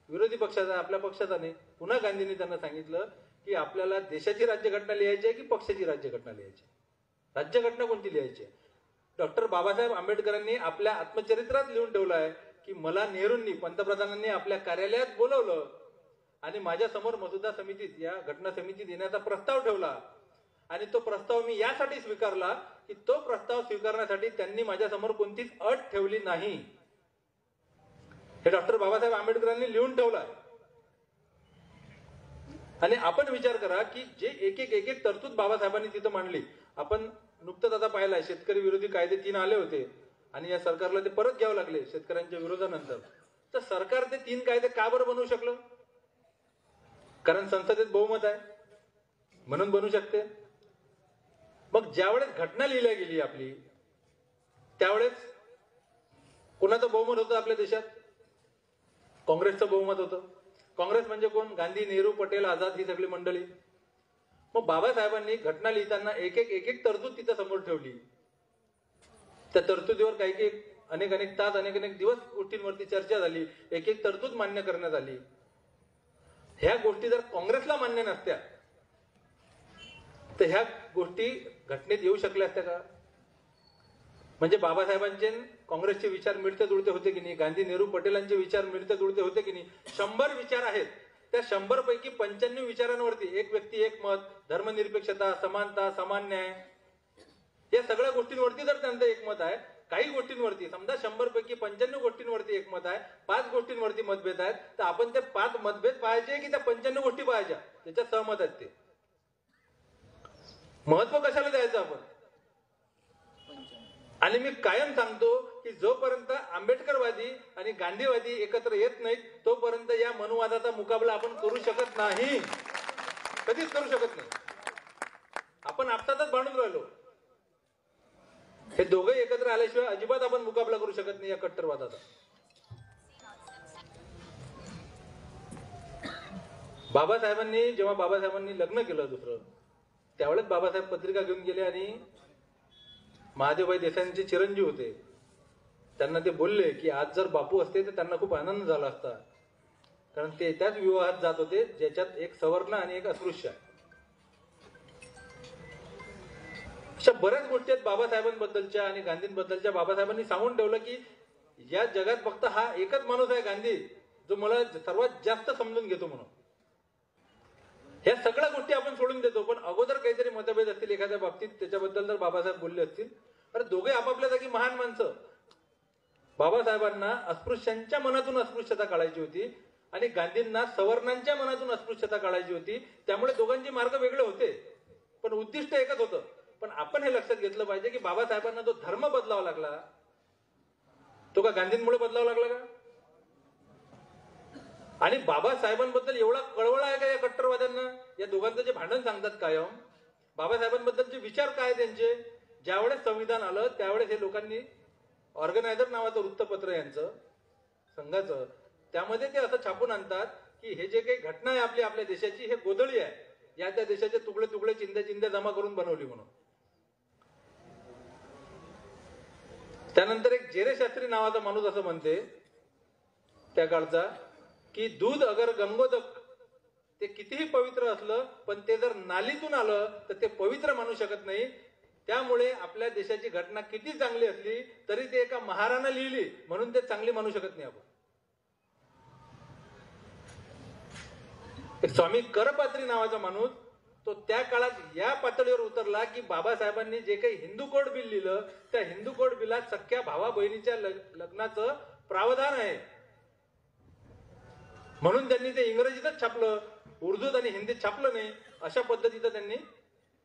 विरोधी पक्षाचा, आपल्या पक्षाचा नाही. पुन्हा गांधींनी त्यांना सांगितलं की आपल्याला देशाची राज्यघटना लिहायची आहे की पक्षाची राज्यघटना लिहायची? राज्यघटना कोणती लिहायची? डॉक्टर बाबासाहेब आंबेडकरांनी आपल्या आत्मचरित्रात लिहून ठेवलं आहे की मला नेहरूंनी, पंतप्रधानांनी आपल्या कार्यालयात बोलवलं आणि माझ्या समोर मसुदा समितीत, या घटना समितीत येण्याचा प्रस्ताव ठेवला आणि तो प्रस्ताव मी यासाठी स्वीकारला की तो प्रस्ताव स्वीकारण्यासाठी त्यांनी माझ्यासमोर कोणतीच अट ठेवली नाही. हे डॉक्टर बाबासाहेब आंबेडकरांनी लिहून ठेवलं आहे. आणि आपण विचार करा की जे एक एक तरतूद बाबासाहेबांनी तिथं मांडली. आपण नुकतंच आता पाहिलंय शेतकरी विरोधी कायदे 3 आले होते आणि या सरकारला ते परत घ्यावे लागले शेतकऱ्यांच्या विरोधानंतर. तर सरकार ते 3 कायदे का बरं बनवू शकलं? कारण संसदेत बहुमत आहे म्हणून बनवू शकते. मग ज्यावेळेस घटना लिहिल्या गेली आपली, त्यावेळेस कोणाचं बहुमत होतं आपल्या देशात? काँग्रेसचं बहुमत होतं. काँग्रेस म्हणजे कोण? गांधी, नेहरू, पटेल, आझाद ही सगळी मंडळी. मग बाबासाहेबांनी घटना लिहिताना एक एक तरतूद तिथं समोर ठेवली. त्या तरतुदीवर काही अनेक तास, अनेक दिवस गोष्टींवरती चर्चा झाली, एक तरतूद मान्य करण्यात आली. ह्या गोष्टी जर काँग्रेसला मान्य नसत्या तर ह्या गोष्टी घटनेत येऊ शकल्या असत्या का? म्हणजे बाबासाहेबांचे काँग्रेसचे विचार मिळते जुळते होते की नाही? गांधी, नेहरू, पटेलांचे विचार मिळते जुळते होते की नाही? 100 विचार आहेत, त्या 100 पैकी 95 विचारांवरती एक व्यक्ती एक मत, धर्मनिरपेक्षता, समानता, समान न्याय, या सगळ्या गोष्टींवरती जर त्यांचं एकमत आहे, काही गोष्टींवरती समजा 100 पैकी 95 गोष्टींवरती एकमत आहे, 5 गोष्टींवरती मतभेद आहेत, तर आपण ते 5 मतभेद पाहायचे की त्या 95 गोष्टी पाहायच्या त्याच्यात सहमत आहेत? ते महत्व कशाला द्यायचं आपण? आणि मी कायम सांगतो की जोपर्यंत आंबेडकरवादी आणि गांधीवादी एकत्र येत नाहीत तोपर्यंत या मनुवादाचा मुकाबला आपण करू शकत नाही, कधीच करू शकत नाही. आपण आपसातच भांडून राहिलो. हे दोघे एकत्र आल्याशिवाय अजिबात आपण मुकाबला करू शकत नाही या कट्टरवादाचा. जेव्हा बाबासाहेबांनी लग्न केलं दुसरं, त्यावेळेस बाबासाहेब पत्रिका घेऊन गेले आणि महादेवभाई देसाईंचे चिरंजीव होते, त्यांना ते बोलले की आज जर बापू असते तर त्यांना खूप आनंद झाला असता, कारण ते त्याच विवाहात जात होते ज्याच्यात एक सवर्ण आणि एक अस्पृश्य आहे. अशा बऱ्याच गोष्टी आहेत बाबासाहेबांबद्दलच्या आणि गांधींबद्दलच्या. बाबासाहेबांनी सांगून ठेवलं की या जगात फक्त हा एकच माणूस आहे गांधी, जो मला सर्वात जास्त समजून घेतो म्हणून. ह्या सगळ्या गोष्टी आपण सोडून देतो, पण अगोदर काहीतरी मतभेद असतील एखाद्या बाबतीत, त्याच्याबद्दल जर बाबासाहेब बोलले असतील तर दोघे आपापल्या जागी महान माणसं. बाबासाहेबांना अस्पृश्यांच्या मनातून अस्पृश्यता काढायची होती आणि गांधींना सवर्णांच्या मनातून अस्पृश्यता काढायची होती. त्यामुळे दोघांचे मार्ग वेगळे होते पण उद्दिष्ट एकच होतं. पण आपण हे लक्षात घेतलं पाहिजे की बाबासाहेबांना जो धर्म बदलावा लागला तो का गांधींमुळे बदलावा लागला का? आणि बाबासाहेबांबद्दल एवढा कळवळा आहे का या कट्टरवाद्यांना? या दोघांचं जे भांडण सांगतात कायम, बाबासाहेबांबद्दलचे विचार काय त्यांचे? ज्यावेळेस संविधान आलं त्यावेळेस हे लोकांनी ऑर्गनायझर नावाचं वृत्तपत्र यांचं संघाचं, त्यामध्ये ते असं छापून आणतात की हे जे काही घटना आहे आपल्या देशाची, हे गोधळी आहे, या त्या देशाचे तुकडे तुकडे चिंध्या चिंध्या जमा करून बनवली म्हणून. त्यानंतर एक जेरे शास्त्री नावाचा माणूस असं म्हणते त्या काळचा की दूध अगर गंगोदक ते कितीही पवित्र असलं पण ते जर नालीतून आलं तर ते पवित्र मानू शकत नाही. त्यामुळे आपल्या देशाची घटना किती चांगली असली तरी ते एका महारानं लिहिली म्हणून ते चांगली मानू शकत नाही आपण. स्वामी करपात्री नावाचा माणूस तो त्या काळात या पातळीवर उतरला की बाबासाहेबांनी जे काही हिंदू कोड बिल लिहिलं त्या हिंदू कोड बिलात सख्या भावा बहिणीच्या लग्नाचं प्रावधान आहे म्हणून त्यांनी ते इंग्रजीतच छापलं, उर्दूत आणि हिंदीत छापलं नाही. अशा पद्धतीचा त्यांनी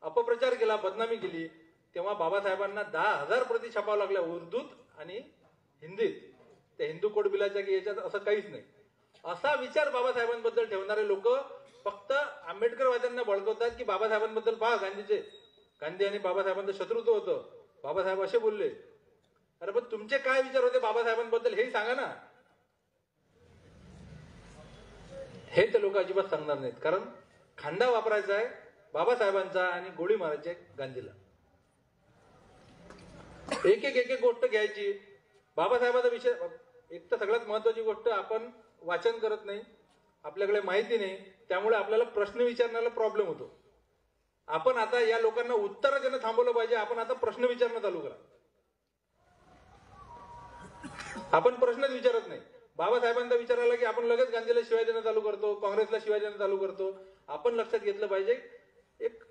अपप्रचार केला, बदनामी केली. तेव्हा बाबासाहेबांना 10,000 प्रती छापावं लागल्या उर्दूत आणि हिंदीत. त्या हिंदू कोड बिलाच्या की याच्यात असं काहीच नाही. असा विचार बाबासाहेबांबद्दल ठेवणारे लोक फक्त आंबेडकरवाद्यांना बळकवतात की बाबासाहेबांबद्दल पहा गांधी आणि बाबासाहेबांचं शत्रुत्व होतं, बाबासाहेब असे बोलले. अरे पण तुमचे काय विचार होते बाबासाहेबांबद्दल हे सांगा ना. हे ते लोक अजिबात सांगणार नाहीत. कारण खांदा वापरायचा आहे बाबासाहेबांचा आणि गोळी मारायची आहे गांधीला. एक एक गोष्ट घ्यायची. बाबासाहेबांचा विषय एक तर सगळ्यात महत्वाची गोष्ट आपण वाचन करत नाही, आपल्याकडे माहिती नाही, त्यामुळे आपल्याला प्रश्न विचारण्याला प्रॉब्लेम होतो. आपण आता या लोकांना उत्तर देणं थांबवलं पाहिजे. आपण आता प्रश्न विचारणं चालू करा. आपण प्रश्नच विचारत नाही. बाबासाहेबांचा विचार आला की आपण लगेच गांधीला शिवाय देणं चालू करतो, काँग्रेसला शिवाय देणं चालू करतो. आपण लक्षात घेतलं पाहिजे एक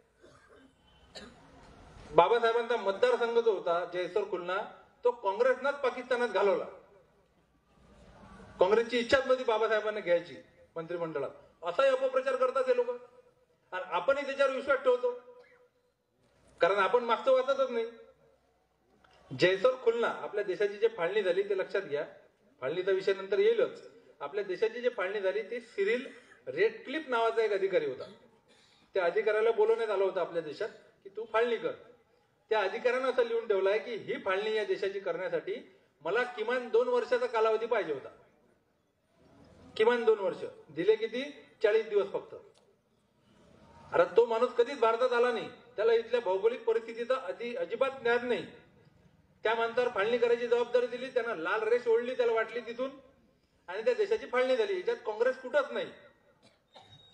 बाबासाहेबांचा मतदारसंघ जो होता जयसर खुलना तो काँग्रेसनंच पाकिस्तानात घालवला. काँग्रेसची इच्छाच नव्हती बाबासाहेबांना घ्यायची मंत्रिमंडळात. असाही अपप्रचार करतात हे लोक. आपणही त्याच्यावर विश्वास ठेवतो कारण आपण मागचं वाचतच नाही. जयसर खुलना आपल्या देशाची जी फाळणी झाली ते लक्षात घ्या. फाळणीचा विषय नंतर येईलच. आपल्या देशाची जी फाळणी झाली ती सिरिल रेडक्लिफ नावाचा एक अधिकारी होता. त्या अधिकाऱ्याला बोलवण्यात आलं होतं आपल्या देशात की तू फाळणी कर. त्या अधिकाऱ्यानं असं लिहून ठेवलंय की ही फाळणी या देशाची करण्यासाठी मला किमान 2 वर्षाचा कालावधी पाहिजे होता. किमान 2 वर्ष. दिले किती? 40 दिवस फक्त. अरे तो माणूस कधीच भारतात आला नाही, त्याला इथल्या भौगोलिक परिस्थितीचा अजिबात ज्ञान नाही. त्या माणसावर फाळणी करायची जबाबदारी दिली, त्यांना लाल रेष ओढली, त्याला वाटली तिथून आणि त्या देशाची फाळणी झाली. याच्यात काँग्रेस कुठंच नाही.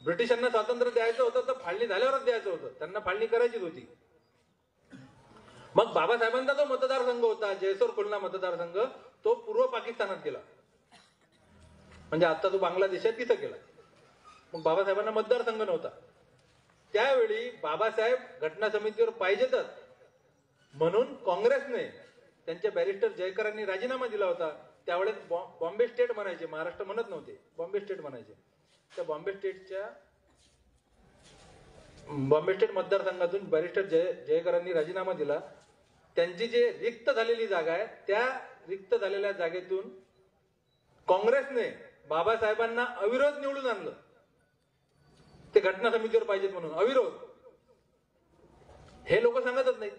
ब्रिटिशांना स्वातंत्र्य द्यायचं होतं तर फाळणी झाल्यावरच द्यायचं होतं, त्यांना फाळणी करायचीच होती. मग बाबासाहेबांचा जो मतदारसंघ होता जयसर खुलना मतदारसंघ तो पूर्व पाकिस्तानात गेला, म्हणजे आता तो बांगलादेश आहे तिथं गेला. मग बाबासाहेबांना मतदारसंघ नव्हता. त्यावेळी बाबासाहेब घटना समितीवर पाहिजेतच म्हणून काँग्रेसने त्यांच्या बॅरिस्टर जयकरांनी राजीनामा दिला होता. त्यावेळेस बॉम्बे स्टेट म्हणायचे, महाराष्ट्र म्हणत नव्हते, बॉम्बे स्टेट म्हणायचे. त्या बॉम्बे स्टेट मतदारसंघातून बॅरिस्टर जयकरांनी राजीनामा दिला. त्यांची जे रिक्त झालेली जागा आहे त्या रिक्त झालेल्या जागेतून काँग्रेसने बाबासाहेबांना अविरोध निवडून आणलं. ते घटना समितीवर पाहिजेत म्हणून अविरोध. हे लोक सांगतच नाही.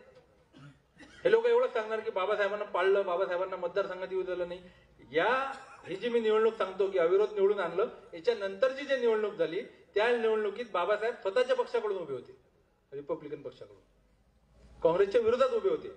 हे लोक एवढंच सांगणार की बाबासाहेबांना पाळलं, बाबासाहेबांना मतदारसंघात येऊ दिलं नाही. ही जी मी निवडणूक सांगतो की अविरोध निवडून आणलं, याच्या नंतरची जी निवडणूक झाली त्या निवडणुकीत बाबासाहेब स्वतःच्या पक्षाकडून उभे होते, रिपब्लिकन पक्षाकडून. काँग्रेसच्या विरोधात उभे होते.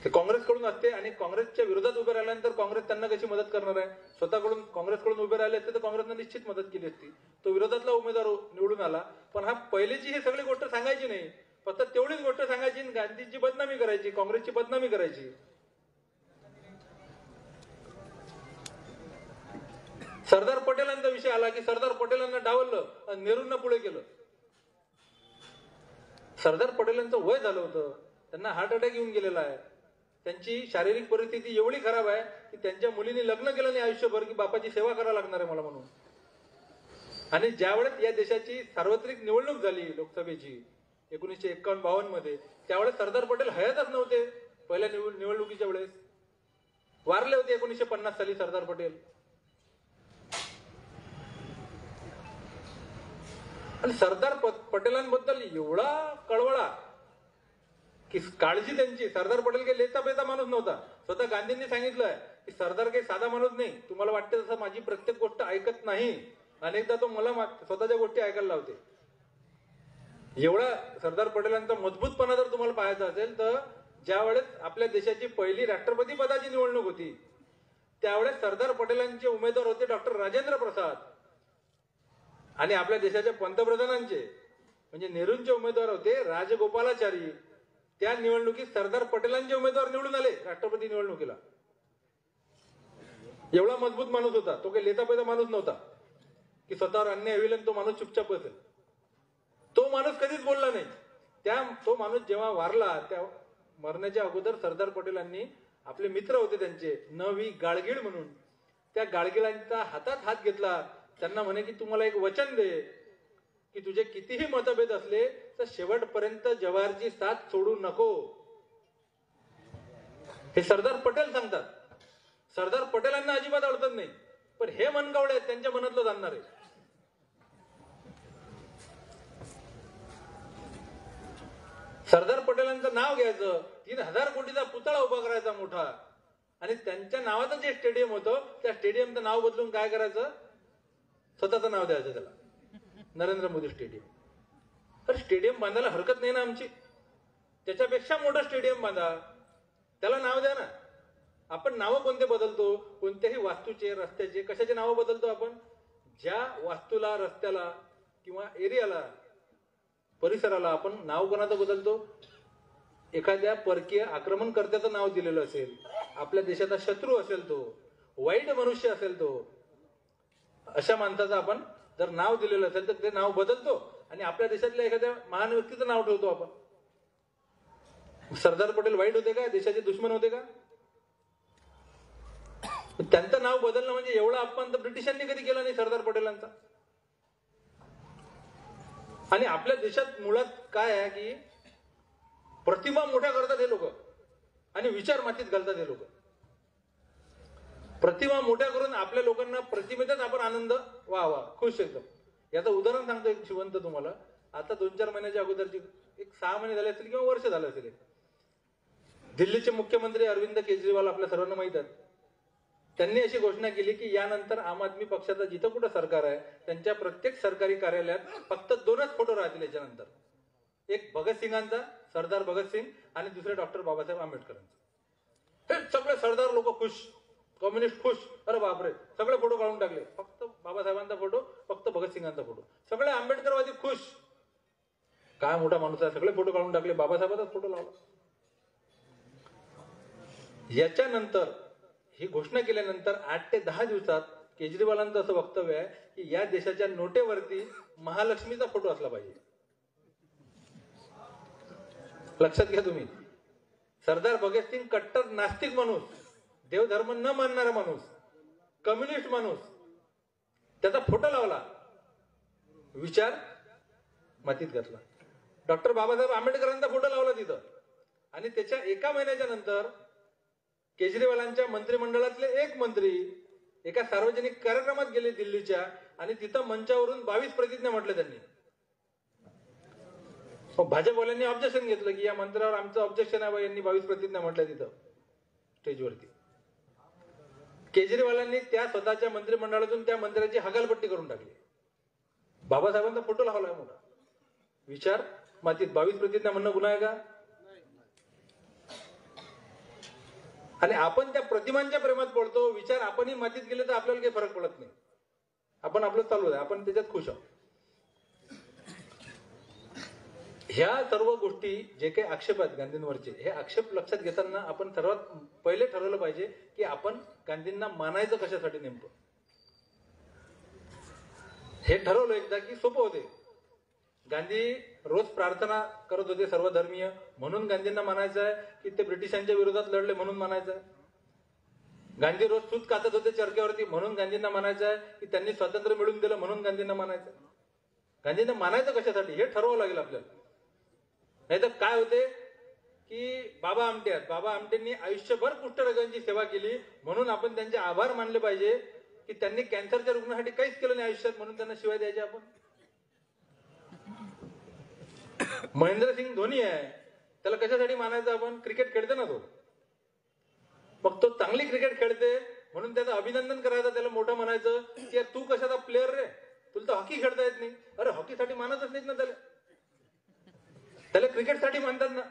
ते काँग्रेसकडून असते आणि काँग्रेसच्या विरोधात उभे राहिल्यानंतर काँग्रेस त्यांना कशी मदत करणार आहे? स्वतःकडून काँग्रेसकडून उभे राहिले असते तर काँग्रेसनं निश्चित मदत केली असती. तो विरोधातला उमेदवार निवडून आला. पण हा पहिलेची ही सगळी गोष्ट सांगायची नाही, फक्त तेवढीच गोष्ट सांगायची, गांधींची बदनामी करायची, काँग्रेसची बदनामी करायची. सरदार पटेलांचा विषय आला की सरदार पटेलांना डावललं आणि नेहरूंना पुढे केलं. सरदार पटेलांचं वय झालं होतं, त्यांना हार्ट अटॅक येऊन गेलेला आहे. त्यांची शारीरिक परिस्थिती एवढी खराब आहे की त्यांच्या मुलीने लग्न केलं नाही आयुष्यभर की बापाची सेवा करायला लागणार आहे मला म्हणून. आणि ज्यावेळेस या देशाची सार्वत्रिक निवडणूक झाली लोकसभेची 1951-52 मध्ये, त्यावेळेस सरदार पटेल हयातच नव्हते. पहिल्या निवडणुकीच्या वेळेस वारले होते 1950 साली सरदार पटेल. आणि सरदार पटेलांबद्दल एवढा कळवळा की काळजी त्यांची. सरदार पटेल काही लेता बेता माणूस नव्हता. स्वतः गांधींनी सांगितलंय की सरदार काही साधा माणूस नाही, तुम्हाला वाटते तसं माझी प्रत्येक गोष्ट ऐकत नाही, अनेकदा तो मला स्वतःच्या गोष्टी ऐकायला लावते. एवढा सरदार पटेलांचा मजबूतपणा जर तुम्हाला पाहायचा असेल तर ज्यावेळेस आपल्या देशाची पहिली राष्ट्रपती पदाची निवडणूक होती त्यावेळेस सरदार पटेलांचे उमेदवार होते डॉक्टर राजेंद्र प्रसाद आणि आपल्या देशाच्या पंतप्रधानांचे म्हणजे नेहरूंचे उमेदवार होते राजगोपालाचारी. त्या निवडणुकीत सरदार पटेलांचे उमेदवार निवडून आले राष्ट्रपती निवडणुकीला. एवढा मजबूत माणूस होता तो. काही लेता पैदा माणूस नव्हता की स्वतःवर अन्याय होईल आणि तो माणूस चुपचाप बसेल. तो माणूस कधीच बोलला नाही. तो माणूस जेव्हा वारला त्या मरण्याच्या अगोदर सरदार पटेलांनी आपले मित्र होते त्यांचे नवी गाडगीळ म्हणून त्या गाडगिळांचा हातात हात घेतला. त्यांना म्हणे की तुम्हाला एक वचन दे की तुझे कितीही मतभेद असले तर शेवटपर्यंत जवाहरची साथ सोडू नको. हे सरदार पटेल सांगतात. सरदार पटेलांना अजिबात अडचण नाही पण हे मनगावळे आहेत त्यांच्या मनातलं जाणणार आहे. सरदार पटेलांचं नाव घ्यायचं 3000 कोटीचा पुतळा उभा करायचा मोठा आणि त्यांच्या नावाचं जे स्टेडियम होतं त्या स्टेडियमचं नाव बदलून काय करायचं स्वतःचं नाव द्यायचं त्याला नरेंद्र मोदी स्टेडियम. तर स्टेडियम बांधायला हरकत नाही ना आमची. त्याच्यापेक्षा मोठं स्टेडियम बांधा त्याला नाव द्या ना. आपण नावं कोणते बदलतो कोणत्याही वास्तूचे रस्त्याचे कशाचे नावं बदलतो आपण. ज्या वास्तूला रस्त्याला किंवा एरियाला परिसराला आपण नाव कोणाचं बदलतो. एखाद्या परकीय आक्रमणकर्त्याचं नाव दिलेलं असेल आपल्या देशाचा शत्रू असेल तो वाईट मनुष्य असेल तो अशा माणसाचं आपण जर नाव दिलेलं असेल तर ते नाव बदलतो आणि आपल्या देशातल्या एखाद्या महान व्यक्तीचं नाव ठेवतो आपण. सरदार पटेल वाईट होते का देशाचे दुश्मन होते का. त्यांचं नाव बदलणं म्हणजे एवढा अपमान तर ब्रिटिशांनी कधी केला नाही सरदार पटेलांचा. आणि आपल्या देशात मुळात काय आहे की प्रतिमा मोठ्या करतात हे लोक आणि विचार मातीत घालतात हे लोक. प्रतिमा मोठ्या करून आपल्या लोकांना प्रतिमेतच आपण आनंद वा खुश एकदम. याचं उदाहरण सांगतो एक जिवंत तुम्हाला. आता 2-4 महिन्याच्या अगोदरची एक 6 महिने झाले असतील किंवा वर्ष झालं असेल. दिल्लीचे मुख्यमंत्री अरविंद केजरीवाल आपल्या सर्वांना माहित आहेत. त्यांनी अशी घोषणा केली की यानंतर आम आदमी पक्षाचं जिथं कुठं सरकार आहे त्यांच्या प्रत्येक सरकारी कार्यालयात फक्त 2च फोटो राहतील याच्यानंतर. एक भगतसिंगांचा सरदार भगतसिंग आणि दुसरे डॉक्टर बाबासाहेब आंबेडकरांचा. हे सगळे सरदार लोक खुश कम्युनिस्ट खुश. अरे बापरे सगळे फोटो काढून टाकले. फक्त बाबासाहेबांचा फोटो फक्त भगतसिंगांचा फोटो. सगळे आंबेडकरवादी खुश. काय मोठा माणूस आहे सगळे फोटो काढून टाकले बाबासाहेबांचाच फोटो लावला. याच्यानंतर ही घोषणा केल्यानंतर 8 ते 10 दिवसात केजरीवालांचं असं वक्तव्य आहे की या देशाच्या नोटेवरती महालक्ष्मीचा फोटो असला पाहिजे. लक्षात घ्या तुम्ही. सरदार भगतसिंग कट्टर नास्तिक माणूस देवधर्म न मानणारा माणूस कम्युनिस्ट माणूस त्याचा फोटो लावला विचार मातीत घातला. डॉक्टर बाबासाहेब आंबेडकरांचा फोटो लावला तिथं आणि त्याच्या 1 महिन्याच्या नंतर केजरीवालांच्या मंत्रिमंडळातले एक मंत्री एका सार्वजनिक कार्यक्रमात गेले दिल्लीच्या आणि तिथं मंचावरून 22 प्रतिज्ञा म्हटल्या त्यांनी. भाजपवाल्यांनी ऑब्जेक्शन घेतलं की या मंत्र्यावर आमचं ऑब्जेक्शन आहे. यांनी 22 प्रतिज्ञा म्हटल्या तिथं स्टेजवरती. केजरीवालांनी त्या स्वतःच्या मंत्रिमंडळातून त्या मंत्र्याची हकालपट्टी करून टाकली. बाबासाहेबांचा फोटो लावलाय मोठा विचार मातीत. 22 प्रतिज्ञा म्हणणं गुन्हा आहे का. आणि आपण त्या प्रतिमांच्या प्रेमात पडतो. विचार आपणही मातीत गेले तर आपल्याला काही फरक पडत नाही. आपण आपलं चालू आहे आपण त्याच्यात खुश आहोत. ह्या सर्व गोष्टी जे काही आक्षेप आहेत गांधींवरचे हे आक्षेप लक्षात घेताना आपण सर्वात पहिले ठरवलं पाहिजे की आपण गांधींना मानायचं कशासाठी नेमकं. हे ठरवलं एकदा की सोपं होते. गांधी रोज प्रार्थना करत होते सर्वधर्मीय म्हणून गांधींना मानायचं आहे की ते ब्रिटिशांच्या विरोधात लढले म्हणून मानायचं आहे. गांधी रोज सूत कातत होते चरख्यावरती म्हणून गांधींना मानायचं आहे की त्यांनी स्वातंत्र्य मिळवून दिलं म्हणून गांधींना मानायचं. गांधींना मानायचं कशासाठी हे ठरवावं लागेल आपल्याला. नाही तर काय होते की बाबा आमटे आहेत. बाबा आमटेंनी आयुष्यभर कुष्ठरोग्यांची सेवा केली म्हणून आपण त्यांचे आभार मानले पाहिजे की त्यांनी कॅन्सरच्या रुग्णासाठी काहीच केलं नाही आयुष्यात म्हणून त्यांना शिवाय द्यायचे आपण. महेंद्रसिंग धोनी आहे त्याला कशासाठी मानायचं आपण. क्रिकेट खेळते ना तो. मग तो चांगली क्रिकेट खेळते म्हणून त्याचं अभिनंदन करायचं त्याला मोठं म्हणायचं की तू कशाचा प्लेअर रे तुला तर हॉकी खेळता येत नाही. अरे हॉकीसाठी मानतच नाहीत ना त्याला. त्याला क्रिकेटसाठी मानतात ना.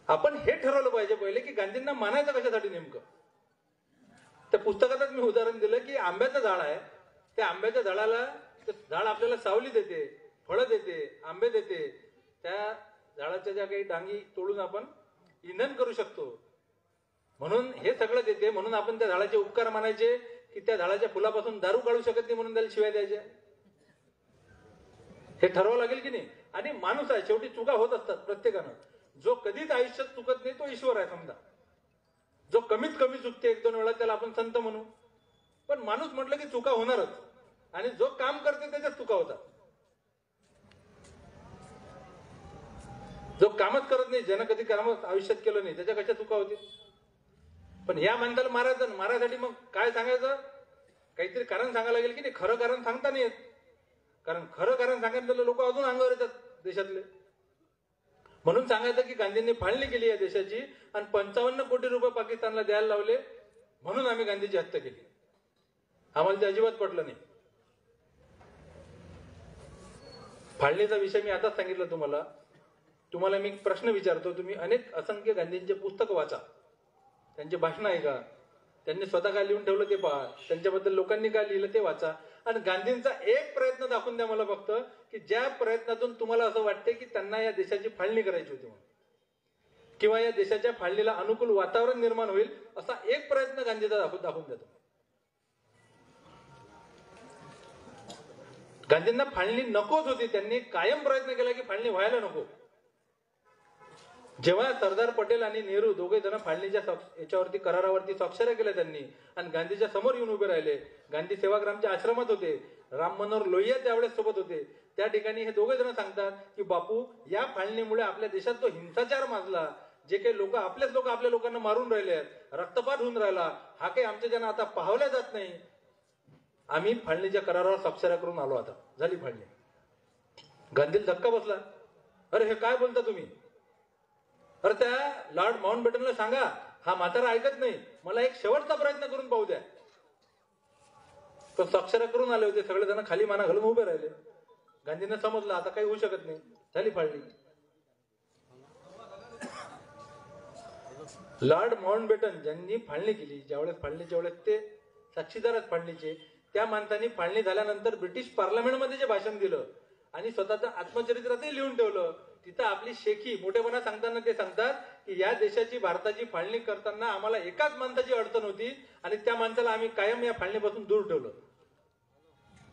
आपण हे ठरवलं पाहिजे पहिले की गांधींना मानायचं कशासाठी नेमकं. त्या पुस्तकातच मी उदाहरण दिलं की आंब्याचं झाड आहे, त्या आंब्याच्या झाडाला झाड आपल्याला सावली देते, फळं देते, आंबे देते. त्या झाडाच्या ज्या काही डांगी तोडून आपण इंधन करू शकतो, म्हणून हे सगळं देते. म्हणून आपण त्या झाडाचे उपकार मानायचे की त्या झाडाच्या फुलापासून दारू काढू शकत नाही म्हणून त्याला शिवाय द्यायच्या. हे ठरवावं लागेल की नाही. आणि माणूस आहे, शेवटी चुका होत असतात प्रत्येकानं. जो कधीच आयुष्यात चुकत नाही तो ईश्वर आहे समजा. जो कमीत कमी चुकते एक दोन वेळा त्याला आपण संत म्हणू. पण माणूस म्हटलं की चुका होणारच. आणि जो काम करते त्याच्यात चुका होतात. जो कामच करत नाही, ज्यानं कधी काम आयुष्यात केलं नाही, त्याच्या कशा चुका होतील. पण या माणसाला मारायचं, मारायसाठी मग काय सांगायचं, काहीतरी कारण सांगायला लागेल की नाही. खरं कारण सांगता नाही येत, कारण खरं कारण सांगितलेलं लोक अजून अंगावर येतात देशातले. म्हणून सांगायचं की गांधींनी फाळणी केली या देशाची आणि 55 कोटी रुपये पाकिस्तानला द्यायला लावले, म्हणून आम्ही गांधीची हत्या केली. आम्हाला ते अजिबात पटलं नाही. फाळणीचा विषय मी आताच सांगितलं तुम्हाला. तुम्हाला मी प्रश्न विचारतो, तुम्ही अनेक असंख्य गांधींचे पुस्तक वाचा, त्यांचे भाषण ऐका, त्यांनी स्वतः काय लिहून ठेवलं ते पहा, त्यांच्याबद्दल लोकांनी काय लिहिलं ते वाचा. आणि गांधींचा एक प्रयत्न दाखवून द्या मला फक्त, की ज्या प्रयत्नातून तुम्हाला असं वाटते की त्यांना या देशाची फाळणी करायची होती म्हणून, किंवा या देशाच्या फाळणीला अनुकूल वातावरण निर्माण होईल असा एक प्रयत्न गांधीचा दाखवून देतो. गांधींना फाळणी नकोच होती. त्यांनी कायम प्रयत्न केला की फाळणी व्हायला नको. जेव्हा सरदार पटेल आणि नेहरू दोघे जण फाळणीच्या याच्यावरती करारावरती स्वाक्षऱ्या केल्या त्यांनी आणि गांधीच्या समोर येऊन उभे राहिले. गांधी सेवाग्रामच्या आश्रमात होते, राम मनोहर लोहिया त्यावेळेस सोबत होते. त्या ठिकाणी हे दोघे जण सांगतात की बापू, या फाळणीमुळे आपल्या देशात जो हिंसाचार माजला, जे काही लोक आपलेच लोक आपल्या लोकांना मारून राहिले आहेत, रक्तपात होऊन राहिला, हा काही आमच्या ज्यांना आता पाहवल्या जात नाही. आम्ही फाळणीच्या करारावर स्वाक्षऱ्या करून आलो, आता झाली फाळणी. गांधीला धक्का बसला. अरे हे काय बोलता तुम्ही. अरे त्या लॉर्ड माउंटबॅटनला सांगा, हा म्हातारा ऐकत नाही, मला एक शेवटचा प्रयत्न करून पाहू द्या. तो स्वाक्षऱ्या करून आले होते, सगळेजण खाली माना घालून उभे राहिले. गांधींना समजलं आता काही होऊ शकत नाही, झाली फाळणी. लॉर्ड माउंटबॅटन ज्यांनी फाळणी केली, ज्यावेळेस ते साक्षीदार आहेत फाळणीचे, त्या माणसांनी फाळणी झाल्यानंतर ब्रिटिश पार्लमेंटमध्ये जे भाषण दिलं आणि स्वतःचं आत्मचरित्रातही लिहून ठेवलं, तिथं आपली शेखी मोठेपणा सांगताना ते सांगतात की या देशाची, भारताची फाळणी करताना आम्हाला एकाच माणसाची अडचण होती आणि त्या माणसाला आम्ही कायम या फाळणीपासून दूर ठेवलं,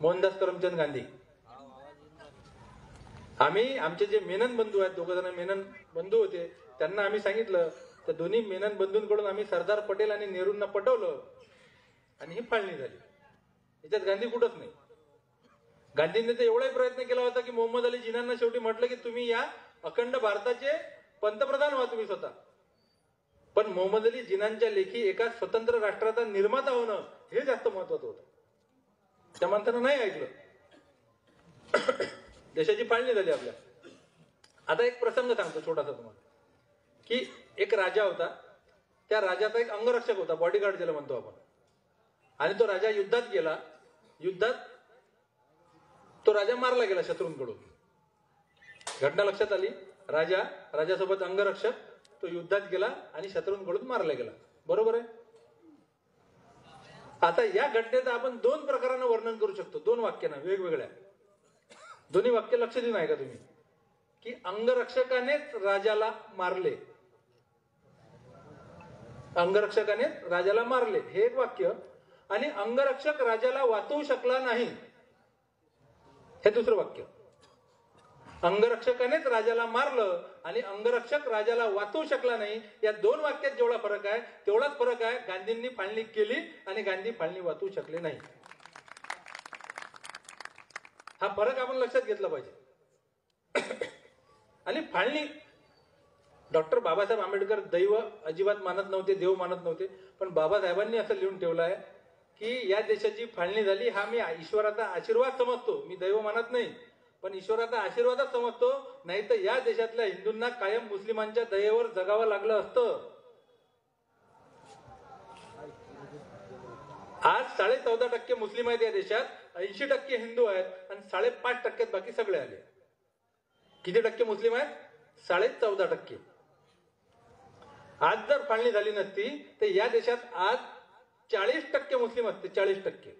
मोहनदास करमचंद गांधी. आम्ही, आमचे जे मेनन बंधू आहेत, दोघ जण मेनन बंधू होते, त्यांना आम्ही सांगितलं, त्या दोन्ही मेनन बंधूंकडून आम्ही सरदार पटेल आणि नेहरूंना पटवलं आणि ही फाळणी झाली. याच्यात गांधी कुठंच नाही. गांधींनी तर एवढाही प्रयत्न केला होता की मोहम्मद अली जिनांना शेवटी म्हटलं की तुम्ही या अखंड भारताचे पंतप्रधान व्हा तुम्ही स्वतः. पण मोहम्मद अली जिनांच्या लेखी एका स्वतंत्र राष्ट्राचा निर्माता होणं हे जास्त महत्वाचं होतं. त्या माणसानं नाही ऐकलं. देशाची फाळणी झाली आपल्या. आता एक प्रसंग सांगतो छोटासा तुम्हाला, की एक राजा होता, त्या राजाचा एक अंगरक्षक होता, बॉडीगार्ड ज्याला म्हणतो आपण. आणि तो राजा युद्धात गेला. युद्धात तो राजा मारला गेला शत्रूंकडून. घटना लक्षात आली. राजासोबत अंगरक्षक, तो युद्धात गेला आणि शत्रूंकडून मारला गेला. बरोबर आहे. आता या घटनेचं आपण 2 प्रकारानं वर्णन करू शकतो, 2 वाक्यानं वेगवेगळ्या. दोन्ही वाक्य लक्ष देऊन ऐका तुम्ही, की अंगरक्षकानेच राजाला मारले, अंगरक्षकाने राजाला मारले हे एक वाक्य, आणि अंगरक्षक राजाला वाचवू शकला नाही हे दुसरं वाक्य. अंगरक्षकानेच राजाला मारलं आणि अंगरक्षक राजाला वाचवू शकला नाही, या 2 वाक्यात जेवढा फरक आहे तेवढाच फरक आहे गांधींनी फाळणी केली आणि गांधी फाळणी वाचवू शकले नाही. हा फरक आपण लक्षात घेतला पाहिजे. आणि फाळणी, डॉक्टर बाबासाहेब आंबेडकर दैव अजिबात मानत नव्हते, देव मानत नव्हते, पण बाबासाहेबांनी असं लिहून ठेवलं आहे की या देशाची फाळणी झाली हा मी ईश्वराचा आशीर्वाद समजतो. मी दैव मानत नाही, पण ईश्वराचा आशीर्वादच समजतो, नाही तर या देशातल्या हिंदूंना कायम मुस्लिमांच्या दयेवर जगावं लागलं असतं. आज 14.5% मुस्लिम आहेत या देशात, 80% हिंदू आहेत आणि 5.5% बाकी सगळे आले. किती टक्के मुस्लिम आहेत? 14.5%. आज जर फाळणी झाली नसती तर या देशात आज 40% मुस्लिम असते, 40%.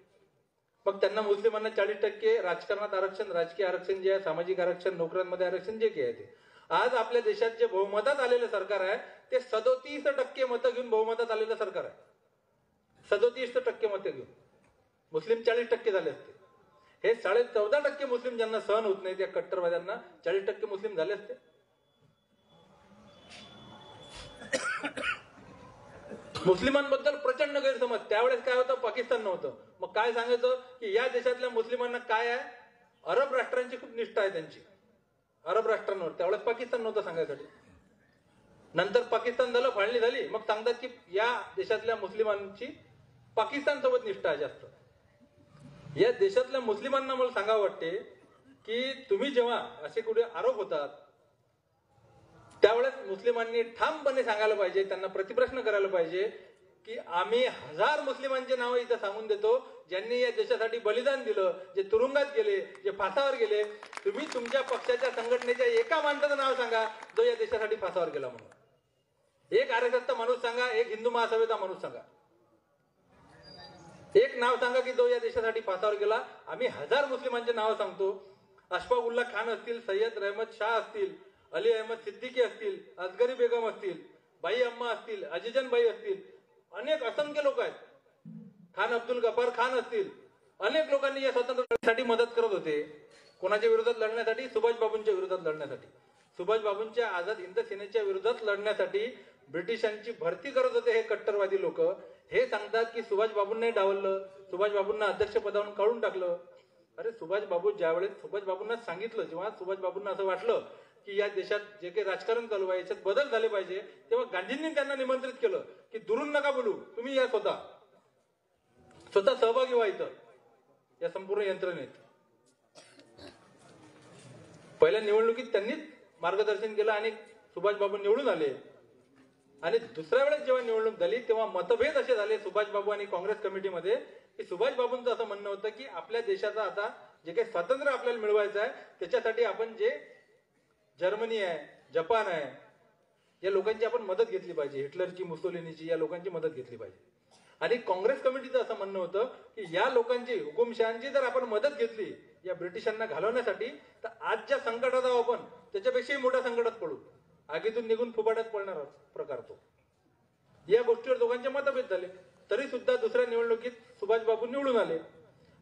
मग त्यांना मुस्लिमांना 40% राजकारणात आरक्षण, राजकीय आरक्षण जे आहे, सामाजिक आरक्षण, नोकऱ्यांमध्ये आरक्षण जे काही आहे ते. आज आपल्या देशात जे बहुमतात आलेलं सरकार आहे ते 37% मतं घेऊन बहुमतात आलेलं सरकार आहे. 37% मतं घेऊन. मुस्लिम 40% झाले असते. हे 14.5% मुस्लिम ज्यांना सहन होत नाही त्या कट्टरवाद्यांना 40% मुस्लिम झाले असते. मुस्लिमांबद्दल प्रचंड गैरसमज. त्यावेळेस काय होतं, पाकिस्तान नव्हतं. मग काय सांगायचं की या देशातल्या मुस्लिमांना काय आहे, अरब राष्ट्रांची खूप निष्ठा आहे त्यांची, अरब राष्ट्रांवर. त्यावेळेस पाकिस्तान नव्हतं सांगायसाठी. नंतर पाकिस्तान झालं, फाळणी झाली, मग सांगतात की या देशातल्या मुस्लिमांची पाकिस्तान सोबत निष्ठा आहे जास्त. या देशातल्या मुस्लिमांना मला सांगावं वाटते की तुम्ही जेव्हा असे कुठे आरोप होतात त्यावेळेस मुस्लिमांनी ठामपणे सांगायला पाहिजे, त्यांना प्रतिप्रश्न करायला पाहिजे की आम्ही 1000 मुस्लिमांचे नाव इथं सांगून देतो ज्यांनी या देशासाठी बलिदान दिलं, जे तुरुंगात गेले, जे फासावर गेले. तुम्ही तुमच्या पक्षाच्या संघटनेच्या एका माणसाचं नाव सांगा जो या देशासाठी फासावर गेला म्हणून. एक RSSचा माणूस सांगा, एक हिंदू महासभेचा माणूस सांगा, एक नाव सांगा की जो या देशासाठी फासावर गेला. आम्ही 1000 मुस्लिमांचे नाव सांगतो. अशफाक उल्ला खान असतील, सय्यद रहमत शाह असतील, अली अहमद सिद्दीकी असतील, असगरी बेगम असतील, बाई अम्मा असतील, अजिजन बाई असतील, अनेक असंख्य लोक आहेत, खान अब्दुल गफार खान असतील. अनेक लोकांनी या स्वातंत्र्यासाठी मदत करत होते. कोणाच्या विरोधात लढण्यासाठी? सुभाष बाबूंच्या विरोधात लढण्यासाठी. सुभाष बाबूंच्या आझाद हिंद सेनेच्या विरोधात लढण्यासाठी ब्रिटिशांची भरती करत होते हे कट्टरवादी लोक. हे सांगतात की सुभाष बाबूंनाही डावललं, सुभाष बाबूंना अध्यक्षपदावरून काढून टाकलं. अरे सुभाष बाबू ज्यावेळेस सुभाष बाबूंना सांगितलं, जेव्हा सुभाष बाबूंना असं वाटलं की या देशात जे काही राजकारण चालू आहे याच्यात बदल झाले पाहिजे, तेव्हा गांधींनी त्यांना निमंत्रित केलं की दुरून नका बोलू, तुम्ही या स्वतः सहभागी व्हायचं या संपूर्ण यंत्रणेत. पहिल्या निवडणुकीत त्यांनीच मार्गदर्शन केलं आणि सुभाष बाबू निवडून आले. आणि दुसऱ्या वेळेस जेव्हा निवडणूक झाली तेव्हा मतभेद असे झाले सुभाष बाबू आणि काँग्रेस कमिटीमध्ये की सुभाष बाबूंचं असं म्हणणं होतं की आपल्या देशाचा आता जे काही स्वातंत्र्य आपल्याला मिळवायचं आहे त्याच्यासाठी आपण जे जर्मनी आहे, जपान आहे, या लोकांची आपण मदत घेतली पाहिजे, हिटलरची, मुसोलिनीची, या लोकांची मदत घेतली पाहिजे. आणि काँग्रेस कमिटीचं असं म्हणणं होतं की या लोकांची, हुकुमशहांची जर आपण मदत घेतली या ब्रिटिशांना घालवण्यासाठी तर आज ज्या संकटात आहोत आपण त्याच्यापेक्षाही मोठ्या संकटात पडू, आगीतून निघून फुफाट्यात पडणार प्रकार तो. या गोष्टीवर दोघांचे मतभेद झाले. तरी सुद्धा दुसऱ्या निवडणुकीत सुभाष बाबू निवडून आले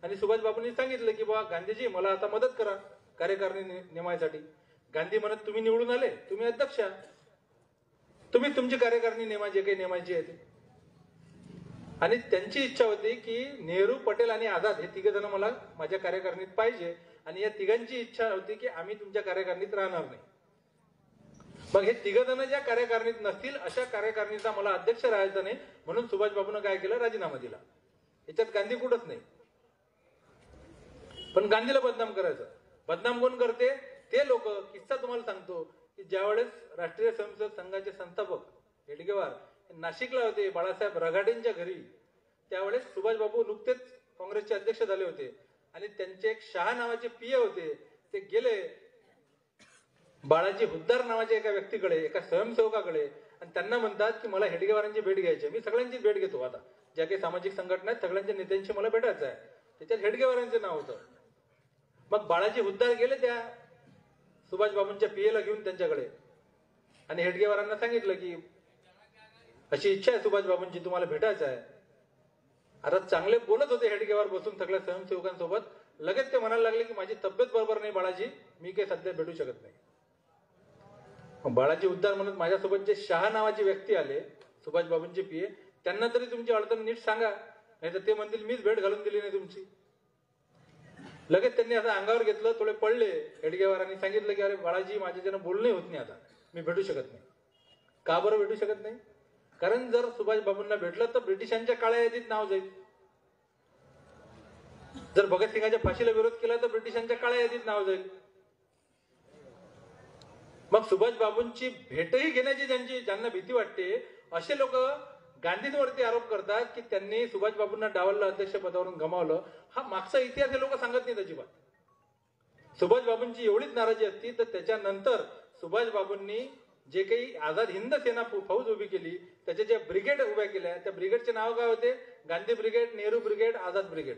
आणि सुभाष बाबूंनी सांगितलं की बा गांधीजी मला आता मदत करा कार्यकारिणी नेमायसाठी. गांधी म्हणत तुम्ही निवडून आले, तुम्ही अध्यक्ष, तुम्ही तुमची कार्यकारिणी नेमा, जे काही नेमायची आहे ते. आणि त्यांची इच्छा होती की नेहरू, पटेल आणि आझाद हे तिघ जण मला माझ्या कार्यकारिणीत पाहिजे आणि या तिघांची इच्छा होती की आम्ही तुमच्या कार्यकारिणीत राहणार नाही. मग हे तिघ जण ज्या कार्यकारिणीत नसतील अशा कार्यकारिणीचा मला अध्यक्ष राहायचं नाही म्हणून सुभाष बाबूंना काय केलं, राजीनामा दिला. याच्यात गांधी कुठंच नाही. पण गांधीला बदनाम करायचं. बदनाम कोण करते? ते लोक. किस्सा तुम्हाला सांगतो की ज्यावेळेस राष्ट्रीय स्वयंसेवक संघाचे संस्थापक हेडगेवार नाशिकला होते बाळासाहेब रगाडेंच्या घरी, त्यावेळेस सुभाष बाबू नुकतेच काँग्रेसचे अध्यक्ष झाले होते आणि त्यांचे एक शहा नावाचे पीए होते. ते गेले बाळाजी हुद्दार नावाच्या एका व्यक्तीकडे, एका स्वयंसेवकाकडे, आणि त्यांना म्हणतात की मला हेडगेवारांची भेट घ्यायची. मी सगळ्यांची भेट घेतो, आता ज्या काही सामाजिक संघटना आहेत सगळ्यांच्या नेत्यांशी मला भेटायचं आहे. त्याच्यात हेडगेवारांचे नाव होतं. मग बाळाजी हुद्दार गेले त्या सुभाष बाबूंच्या पीएला घेऊन त्यांच्याकडे आणि हेडगेवारांना सांगितलं की अशी इच्छा आहे सुभाष बाबूंची, तुम्हाला भेटायचं आहे. आता चांगले बोलत होते हेडगेवार बसून सगळ्या स्वयंसेवकांसोबत. लगेच ते म्हणायला लागले की माझी तब्येत बरोबर नाही बाळाजी, मी काही सध्या भेटू शकत नाही. बाळाजी हुद्दार म्हणत माझ्यासोबत जे शहा नावाची व्यक्ती आले सुभाष बाबूंचे पीए, त्यांना तरी तुमची अडचण नीट सांगा, नाही तर ते म्हणतील मीच भेट घालून दिली नाही तुमची. लगेच त्यांनी असं अंगावर घेतलं, थोडे पडले. हेडगेवारांनी सांगितलं की अरे बाळाजी माझ्याच्यानं बोलणं होत नाही, आता मी भेटू शकत नाही. का बरं भेटू शकत नाही? कारण जर सुभाष बाबूंना भेटलं तर ब्रिटिशांच्या काळ्या यादीत नाव जाईल. जर भगतसिंगाच्या फाशीला विरोध केला तर ब्रिटिशांच्या काळ्या यादीत नाव जाईल. मग सुभाष बाबूंची भेटही घेण्याची ज्यांना भीती वाटते असे लोक गांधींवरती आरोप करतात की त्यांनी सुभाष बाबूंना डावललं, अध्यक्ष पदावरून गमावलं. हा मागचा इतिहास हे लोक सांगत नाहीत अजिबात. सुभाष बाबूंची एवढीच नाराजी असती तर त्याच्यानंतर सुभाष बाबूंनी जे काही आझाद हिंद सेना फौज उभी केली, त्याच्या ज्या ब्रिगेड उभ्या केल्या, त्या ब्रिगेडचे नाव काय होते? Gandhi brigade, Nehru brigade, Azad brigade.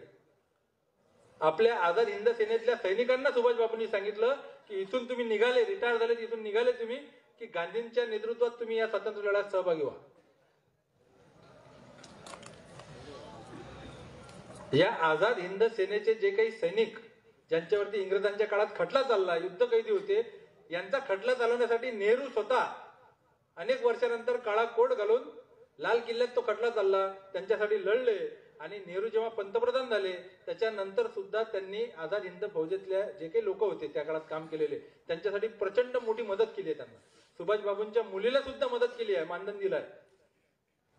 आपल्या आझाद हिंद सेनेतल्या सैनिकांना सुभाष बाबूंनी सांगितलं की इथून तुम्ही निघाले, रिटायर झाले, इथून निघाले तुम्ही की गांधींच्या नेतृत्वात तुम्ही या स्वातंत्र्य लढ्यात सहभागी व्हा. या आझाद हिंद सेनेचे जे काही सैनिक ज्यांच्यावरती इंग्रजांच्या काळात खटला चालला, युद्ध कैदी होते, यांचा खटला चालवण्यासाठी नेहरू स्वतः अनेक वर्षानंतर काळा कोट घालून लाल किल्ल्यात तो खटला चालला, त्यांच्यासाठी लढले. आणि नेहरू जेव्हा पंतप्रधान झाले त्याच्यानंतर सुद्धा त्यांनी आझाद हिंद फौजेतल्या जे काही लोक होते त्या काळात काम केलेले त्यांच्यासाठी प्रचंड मोठी मदत केली आहे. त्यांना सुभाष बाबूंच्या मुलीला सुद्धा मदत केली आहे, मानधन दिलंय.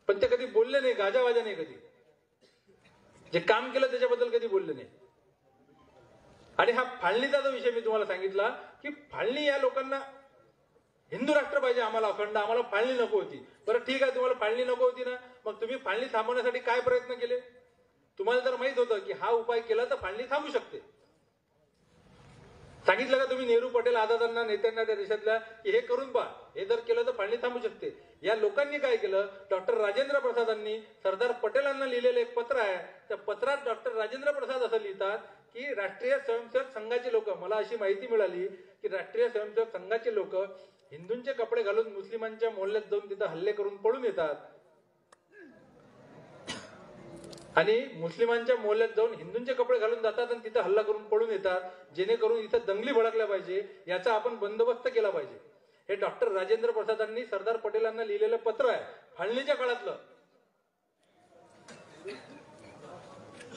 पण ते कधी बोलले नाही, गाजावाजा नाही, कधी जे काम केलं त्याच्याबद्दल कधी बोलले नाही. आणि हा फाळणीचा जो विषय मी तुम्हाला सांगितला की फाळणी या लोकांना हिंदू राष्ट्र पाहिजे आम्हाला अखंड, आम्हाला फाळणी नको होती. बरं ठीक आहे, तुम्हाला फाळणी नको होती ना, मग तुम्ही फाळणी थांबवण्यासाठी काय प्रयत्न केले? तुम्हाला जर माहित होतं की हा उपाय केला तर फाळणी थांबू शकते, सांगितलं का तुम्ही नेहरू, पटेल, आझादांना, नेत्यांना त्या देशातल्या की हे करून पहा, हे जर केलं तर फाळणी थांबू शकते? या लोकांनी काय केलं? डॉक्टर राजेंद्र प्रसादांनी सरदार पटेलांना लिहिलेलं एक पत्र आहे, त्या पत्रात डॉक्टर राजेंद्र प्रसाद असं लिहितात की राष्ट्रीय स्वयंसेवक संघाचे लोक, मला अशी माहिती मिळाली की राष्ट्रीय स्वयंसेवक संघाचे लोक हिंदूंचे कपडे घालून मुस्लिमांच्या मोहल्ल्यात जाऊन तिथं हल्ले करून पळून येतात आणि मुस्लिमांच्या मोहल्ल्यात जाऊन हिंदूंचे कपडे घालून जातात आणि तिथं हल्ला करून पळून येतात, जेणेकरून इथं दंगली भडकल्या पाहिजे, याचा आपण बंदोबस्त केला पाहिजे. हे डॉक्टर राजेंद्र प्रसादांनी सरदार पटेलांना लिहिलेलं पत्र आहे, फाळणीच्या काळातलं.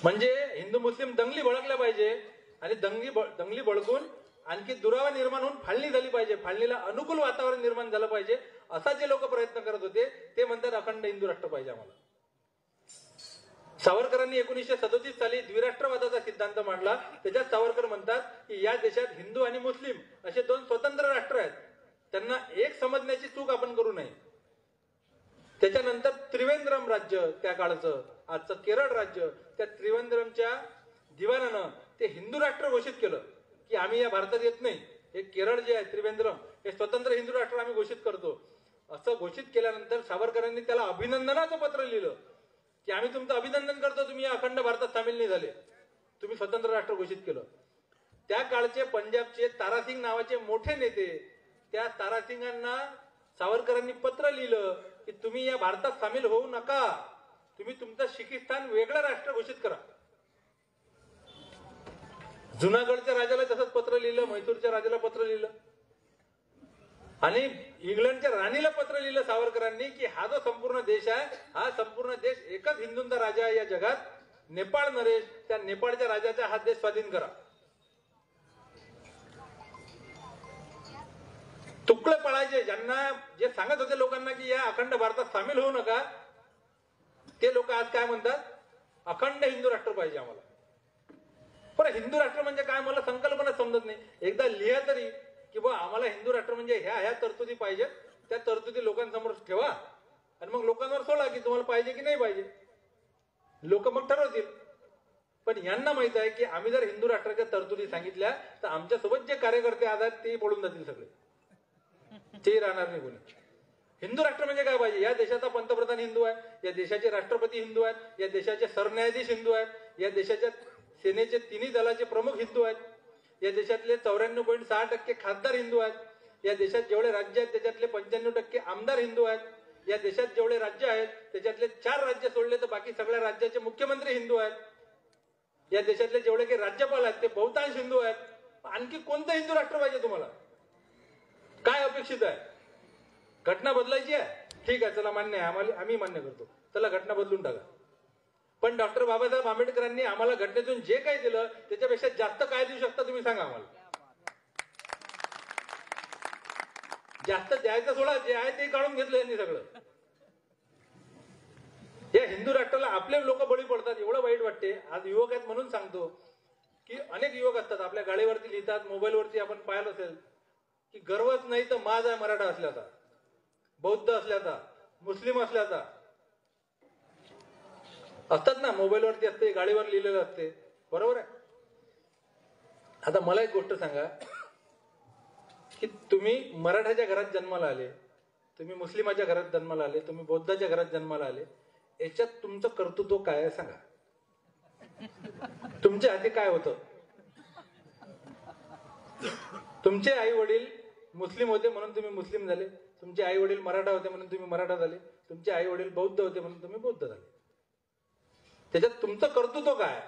म्हणजे हिंदू मुस्लिम दंगली भडकल्या पाहिजे आणि दंगली भडकून आणखी दुरावा निर्माण होऊन फाळणी झाली पाहिजे, फाळणीला अनुकूल वातावरण निर्माण झालं पाहिजे, असा जे लोक प्रयत्न करत होते ते म्हणतात अखंड हिंदू राष्ट्र पाहिजे आम्हाला. सावरकरांनी 1937 साली द्विराष्ट्रवादाचा सिद्धांत मांडला. त्याच्यात सावरकर म्हणतात की या देशात हिंदू आणि मुस्लिम असे दोन स्वतंत्र राष्ट्र आहेत, त्यांना एक समजण्याची चूक आपण करू नये. त्याच्यानंतर त्रिवेंद्रम राज्य, त्या काळचं आजचं केरळ राज्य, त्या त्रिवेंद्रमच्या दिवाणानं ते हिंदू राष्ट्र घोषित केलं की आम्ही या भारतात येत नाही, हे केरळ जे आहे त्रिवेंद्रम हे स्वतंत्र हिंदू राष्ट्र आम्ही घोषित करतो. असं घोषित केल्यानंतर सावरकरांनी त्याला अभिनंदनाचं पत्र लिहिलं की आम्ही तुमचं अभिनंदन करतो, तुम्ही या अखंड भारतात सामील नाही झाले, तुम्ही स्वतंत्र राष्ट्र घोषित केलं. त्या काळचे पंजाबचे तारासिंग नावाचे मोठे नेते, त्या तारासिंगांना सावरकरांनी पत्र लिहिलं की तुम्ही या भारतात सामील होऊ नका, तुम्ही तुमचं शिखिस्तान वेगळं राष्ट्र घोषित करा. जुनागडच्या राजाला तसंच पत्र लिहिलं, म्हैसूरच्या राजाला पत्र लिहिलं आणि इंग्लंडच्या राणीला पत्र लिहिलं सावरकरांनी की हा जो संपूर्ण देश आहे, हा संपूर्ण देश एकच हिंदूंचा राजा आहे या जगात, नेपाळ नरेश, त्या नेपाळच्या राजाचा हा देश स्वाधीन करा. तुकडे पळायचे, ज्यांना जे सांगत होते लोकांना की या अखंड भारतात सामील होऊ नका, ते लोक आज काय म्हणतात? अखंड हिंदू राष्ट्र पाहिजे आम्हाला. पण हिंदू राष्ट्र म्हणजे काय, मला संकल्पना समजत नाही. एकदा लिहा तरी की बा आम्हाला हिंदू राष्ट्र म्हणजे ह्या तरतुदी पाहिजेत, त्या तरतुदी लोकांसमोर ठेवा आणि मग लोकांवर सोडा की तुम्हाला पाहिजे की नाही पाहिजे, लोक मग ठरवतील. पण यांना माहित आहे की आम्ही जर हिंदू राष्ट्राच्या तरतुदी सांगितल्या तर आमच्यासोबत जे कार्यकर्ते आहेत ते पडून जातील, सगळे ते राहणार नाही कोणी. हिंदू राष्ट्र म्हणजे काय पाहिजे? या देशाचा पंतप्रधान हिंदू आहे, या देशाचे राष्ट्रपती हिंदू आहेत, या देशाचे सरन्यायाधीश हिंदू आहेत, या देशाच्या सेनेचे तिन्ही दलाचे प्रमुख हिंदू आहेत, या देशातले 94.6% खासदार हिंदू आहेत, या देशात जेवढे राज्य आहेत त्याच्यातले 95% आमदार हिंदू आहेत, या देशात जेवढे राज्य आहेत त्याच्यातले 4 राज्य सोडले तर बाकी सगळ्या राज्याचे मुख्यमंत्री हिंदू आहेत, या देशातले जेवढे काही राज्यपाल आहेत ते बहुतांश हिंदू आहेत. आणखी कोणतं हिंदू राष्ट्र पाहिजे तुम्हाला? काय अपेक्षित आहे? घटना बदलायची आहे? ठीक आहे, चला मान्य आहे, आम्ही मान्य करतो, चला घटना बदलून टाका. पण डॉक्टर बाबासाहेब आंबेडकरांनी आम्हाला घटनेतून जे काही दिलं त्याच्यापेक्षा जास्त काय देऊ शकता तुम्ही सांगा आम्हाला. जास्त द्यायचं सोडा, जे आहे ते काढून घेतलं यांनी सगळं. या हिंदू राष्ट्राला आपले लोक बळी पडतात, एवढं वाईट वाटते. आज युवक आहेत म्हणून सांगतो की अनेक युवक असतात आपल्या गाडीवरती लिहितात, मोबाईलवरती आपण पाहिलं असेल की गर्वच नाही तर माज आहे मराठा असल्याचा, बौद्ध असल्याचा, मुस्लिम असल्याचा. असतात ना, मोबाईलवरती असते, गाडीवर लिहिलेलं असते, बरोबर आहे. आता मला एक गोष्ट सांगा, की तुम्ही मराठाच्या घरात जन्माला आले, तुम्ही मुस्लिमाच्या घरात जन्माला आले, तुम्ही बौद्धाच्या घरात जन्माला आले, याच्यात तुमचं कर्तृत्व काय आहे सांगा. तुमच्या हाती काय होतं? तुमचे आई वडील मुस्लिम होते म्हणून तुम्ही मुस्लिम झाले, तुमचे आई वडील मराठा होते म्हणून तुम्ही मराठा झाले, तुमचे आई वडील बौद्ध होते म्हणून तुम्ही बौद्ध झाले. त्याच्यात तुमचं कर्तृत्व काय?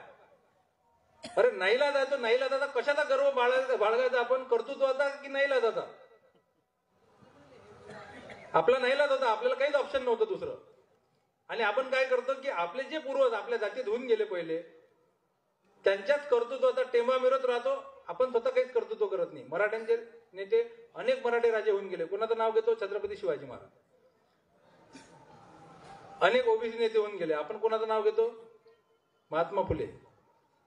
अरे नाईलाज आहे तो, नाईलाज आता कशाचा गर्व बाळगायचा आपण, कर्तृत्वाचा की नाईलाजाचा? आपला नाईलाज होता, आपल्याला काहीच ऑप्शन नव्हतं दुसरं. आणि आपण काय करतो की आपले जे पूर्वज आपल्या जातीत होऊन गेले पहिले, त्यांच्याच कर्तृत्वाचा टेंबा मिरत राहतो. आपण स्वतः काहीच कर्तृत्व करत नाही. मराठ्यांचे नेते अनेक मराठे राजे होऊन गेले. कोणाचं नाव घेतो? छत्रपती शिवाजी महाराज. अनेक ओबीसी नेते होऊन गेले. आपण कोणाचं नाव घेतो? महात्मा फुले.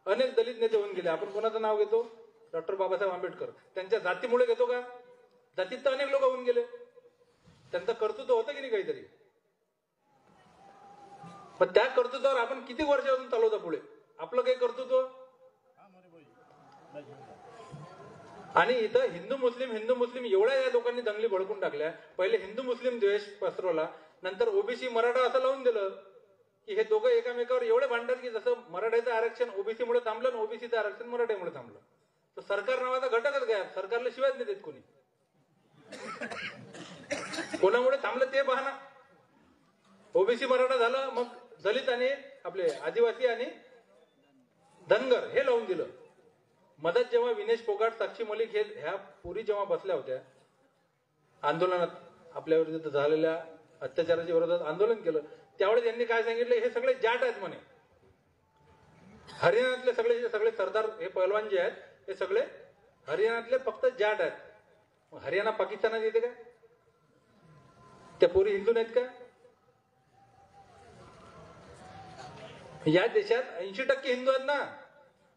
अनेक दलित नेते होऊन गेले. आपण कोणाचं नाव घेतो? डॉक्टर बाबासाहेब आंबेडकर. त्यांच्या जातीमुळे घेतो का? जातीत तर अनेक लोक होऊन गेले. त्यांचं कर्तृत्व होतं की नाही काहीतरी? पण त्या कर्तृत्वावर आपण किती वर्षापासून चालवतो पुढे? आपलं काही कर्तृत्व? आणि इथं हिंदू मुस्लिम एवढ्या या लोकांनी दंगली भडकून टाकल्या. पहिले हिंदू मुस्लिम द्वेष पसरवला, नंतर ओबीसी मराठा असं लावून दिलं की हे दोघं एकामेकावर एवढे भांडतात की जसं मराठ्याचं आरक्षण ओबीसी मुळे थांबलं आणि ओबीसीचं आरक्षण मराठ्यामुळे थांबलं. तर सरकार नावाचा घटकच काय? सरकारला शिवायच नाही देत कोणी. कोणामुळे थांबलं ते बहाना. ओबीसी मराठा झालं, मग दलित आणि आपले आदिवासी आणि धनगर हे लावून दिलं. मदत जेव्हा विनेश फोगाट, साक्षी मलिक ह्या पोरी जेव्हा बसल्या होत्या आंदोलनात, आपल्या विरुद्ध झालेल्या अत्याचाराच्या विरोधात आंदोलन केलं, त्यावेळेस त्यांनी काय सांगितलं? हे सगळे जाट आहेत म्हणे. हरियाणातले सगळे सरदार हे पहलवान जे आहेत हे सगळे हरियाणातले फक्त जाट आहेत. मग हरियाणा पाकिस्तानात येते का? त्या पोरी हिंदू नाहीत का? या देशात 80% हिंदू आहेत ना.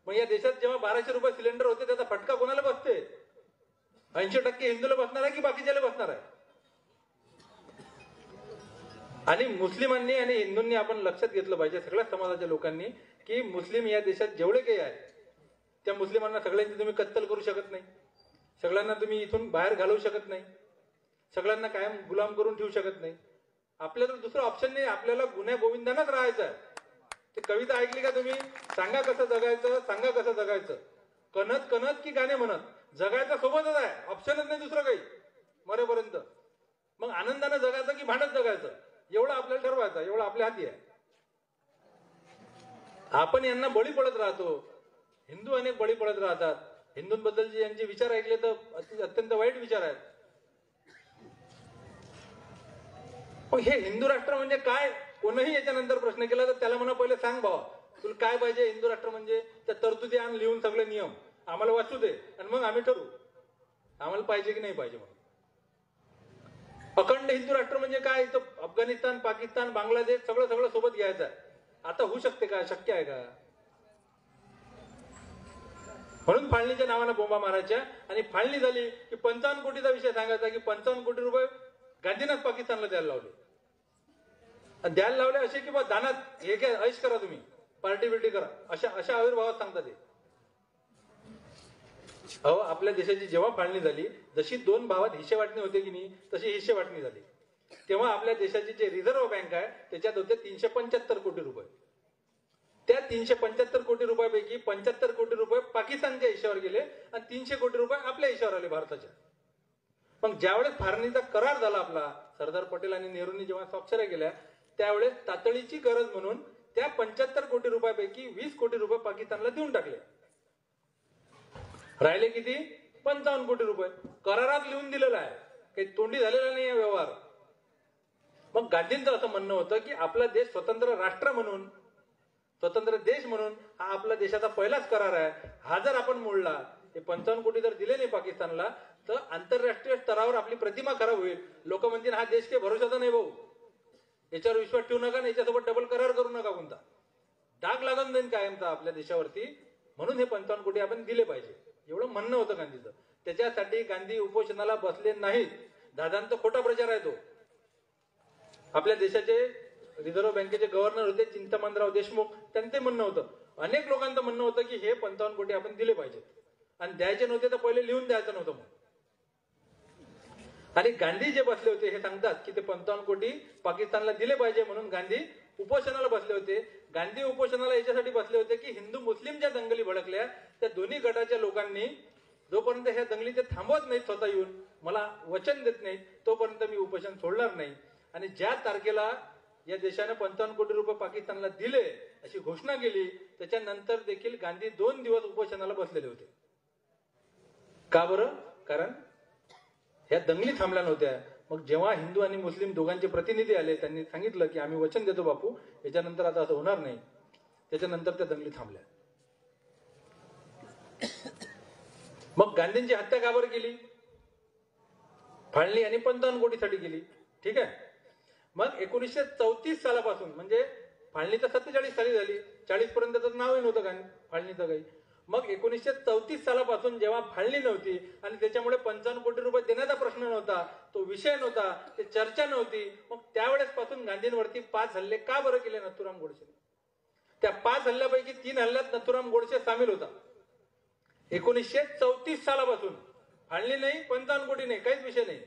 मग या देशात जेव्हा 1200 रुपये सिलेंडर होते त्याचा फटका कोणाला बसते? 80% हिंदूला बसणार आहे की बाकीच्याला बसणार आहे? आणि मुस्लिमांनी आणि हिंदूंनी आपण लक्षात घेतलं पाहिजे, सगळ्या समाजाच्या लोकांनी, की मुस्लिम या देशात जेवढे काही आहेत त्या मुस्लिमांना सगळ्यांची तुम्ही कत्तल करू शकत नाही, सगळ्यांना तुम्ही इथून बाहेर घालवू शकत नाही, सगळ्यांना कायम गुलाम करून ठेवू शकत नाही. आपल्याला दुसरं ऑप्शन नाही. आपल्याला गुन्ह्या गोविंदानाच राहायचं आहे. ते कविता ऐकली का तुम्ही? सांगा कसं जगायचं, सांगा कसं जगायचं, कणत कणत की गाणे म्हणत. जगायचं सोबतच आहे, ऑप्शनच नाही दुसरं काही मरेपर्यंत. मग आनंदानं जगायचं की भांडत जगायचं, एवढं आपल्याला ठरवायचं, एवढं आपल्या हाती आहे. आपण यांना बळी पडत राहतो. हिंदू अनेक बळी पडत राहतात. हिंदूंबद्दलचे यांचे विचार ऐकले तर अत्यंत वाईट विचार आहेत. मग हे हिंदू राष्ट्र म्हणजे काय? कोणीही याच्यानंतर प्रश्न केला तर त्याला म्हणा पहिले सांग भावा तुला काय पाहिजे. हिंदू राष्ट्र म्हणजे त्या तरतुदी आण लिहून, सगळे नियम आम्हाला वाचू दे आणि मग आम्ही ठरवू आम्हाला पाहिजे की नाही पाहिजे म्हणून. अखंड हिंदू राष्ट्र म्हणजे काय? इथं अफगाणिस्तान, पाकिस्तान, बांगलादेश सगळं सोबत घ्यायचं आहे. आता होऊ शकते का? शक्य आहे का? म्हणून फाळणीच्या नावानं बोंबा मारायच्या. आणि फाळणी झाली की 55 कोटीचा विषय सांगायचा की 55 कोटी रुपये गांधीनाथ पाकिस्तानला द्यायला लावले. द्यायला लावले असे की बा दानात हे काय ऐश करा तुम्ही, पार्टी बिर्टी करा, अशा आविर्भावात सांगतात ते. अहो आपल्या देशाची जेव्हा फाळणी झाली, जशी 2 भावात हिस्से वाटणी होते की नाही तशी हिस्से वाटणी झाली. तेव्हा आपल्या देशाची जे रिझर्व्ह बँक आहे त्याच्यात होते 375 कोटी रुपये. त्या 375 कोटी रुपयापैकी 75 कोटी रुपये पाकिस्तानच्या हिश्श्यावर गेले आणि 300 कोटी रुपये आपल्या हिश्श्यावर आले भारताच्या. मग ज्यावेळेस फाळणीचा करार झाला आपला, सरदार पटेल आणि नेहरूंनी जेव्हा स्वाक्षऱ्या केल्या, त्यावेळेस तातडीची गरज म्हणून त्या 75 कोटी रुपयापैकी 20 कोटी रुपये पाकिस्तानला देऊन टाकले. राहिले किती? 55 कोटी रुपये. करारात लिहून दिलेला आहे, काही तोंडी झालेला नाही व्यवहार. मग गांधींचं असं म्हणणं होतं की आपला देश स्वतंत्र राष्ट्र म्हणून, स्वतंत्र देश म्हणून हा आपला देशाचा पहिलाच करार आहे. हा जर आपण मोडला, हे 55 कोटी जर दिले नाही पाकिस्तानला, तर आंतरराष्ट्रीय स्तरावर आपली प्रतिमा खराब होईल. लोक म्हणतील हा देश काही भरोशाचा नाही भाऊ, याच्यावर विश्वास ठेवू नका, याच्यासोबत डबल करार करू नका, कोणता डाग लागून जाईल कायमचा आपल्या देशावरती. म्हणून हे 55 कोटी आपण दिले पाहिजे, एवढं म्हणणं होतं गांधीचं. त्याच्यासाठी गांधी उपोषणाला बसले नाहीत. दादांचा खोटा प्रचार आहे तो. आपल्या देशाचे रिझर्व्ह बँकेचे गव्हर्नर होते चिंतामणराव देशमुख, त्यांचे म्हणणं होतं, अनेक लोकांचं म्हणणं होतं की हे 55 कोटी आपण दिले पाहिजेत आणि द्यायचे नव्हते तर पहिले लिहून द्यायचं नव्हतं. मग आणि गांधी जे बसले होते हे सांगतात की ते 55 कोटी पाकिस्तानला दिले पाहिजे म्हणून गांधी उपोषणाला बसले होते. गांधी उपोषणाला याच्यासाठी बसले होते की हिंदू मुस्लिम ज्या दंगली भडकल्या त्या दोन्ही गटाच्या लोकांनी जोपर्यंत ह्या दंगली ते थांबवत नाहीत, स्वतः येऊन मला वचन देत नाहीत, तोपर्यंत मी उपोषण सोडणार नाही. आणि ज्या तारखेला या देशाने 55 कोटी रुपये पाकिस्तानला दिले अशी घोषणा केली त्याच्यानंतर देखील गांधी 2 दिवस उपोषणाला बसलेले होते. का बरं? कारण ह्या दंगली थांबल्या नव्हत्या. मग जेव्हा हिंदू आणि मुस्लिम दोघांचे प्रतिनिधी आले त्यांनी सांगितलं की आम्ही वचन देतो बापू, याच्यानंतर आता असं होणार नाही. त्याच्यानंतर त्या दंगली थांबल्या. मग गांधींची हत्या का बरं केली? फाळणी आणि 55 कोटीसाठी केली. ठीक आहे. मग 1934 सालापासून, म्हणजे फाळणी तर 47 साली झाली, 40 पर्यंत तर नावही नव्हतं फाळणीचं काही. मग 1934 सालापासून जेव्हा फाळणी नव्हती आणि त्याच्यामुळे 55 कोटी रुपये देण्याचा प्रश्न नव्हता, तो विषय नव्हता, ते चर्चा नव्हती, मग त्यावेळेस पासून गांधींवरती 5 हल्ले का बरं केले नथुराम गोडसेने? त्या 5 हल्ल्यापैकी 3 हल्ल्यात नथुराम गोडसे सामील होता. 1934 सालापासून फाळणी नाही, 55 कोटी नाही, काहीच विषय नाही,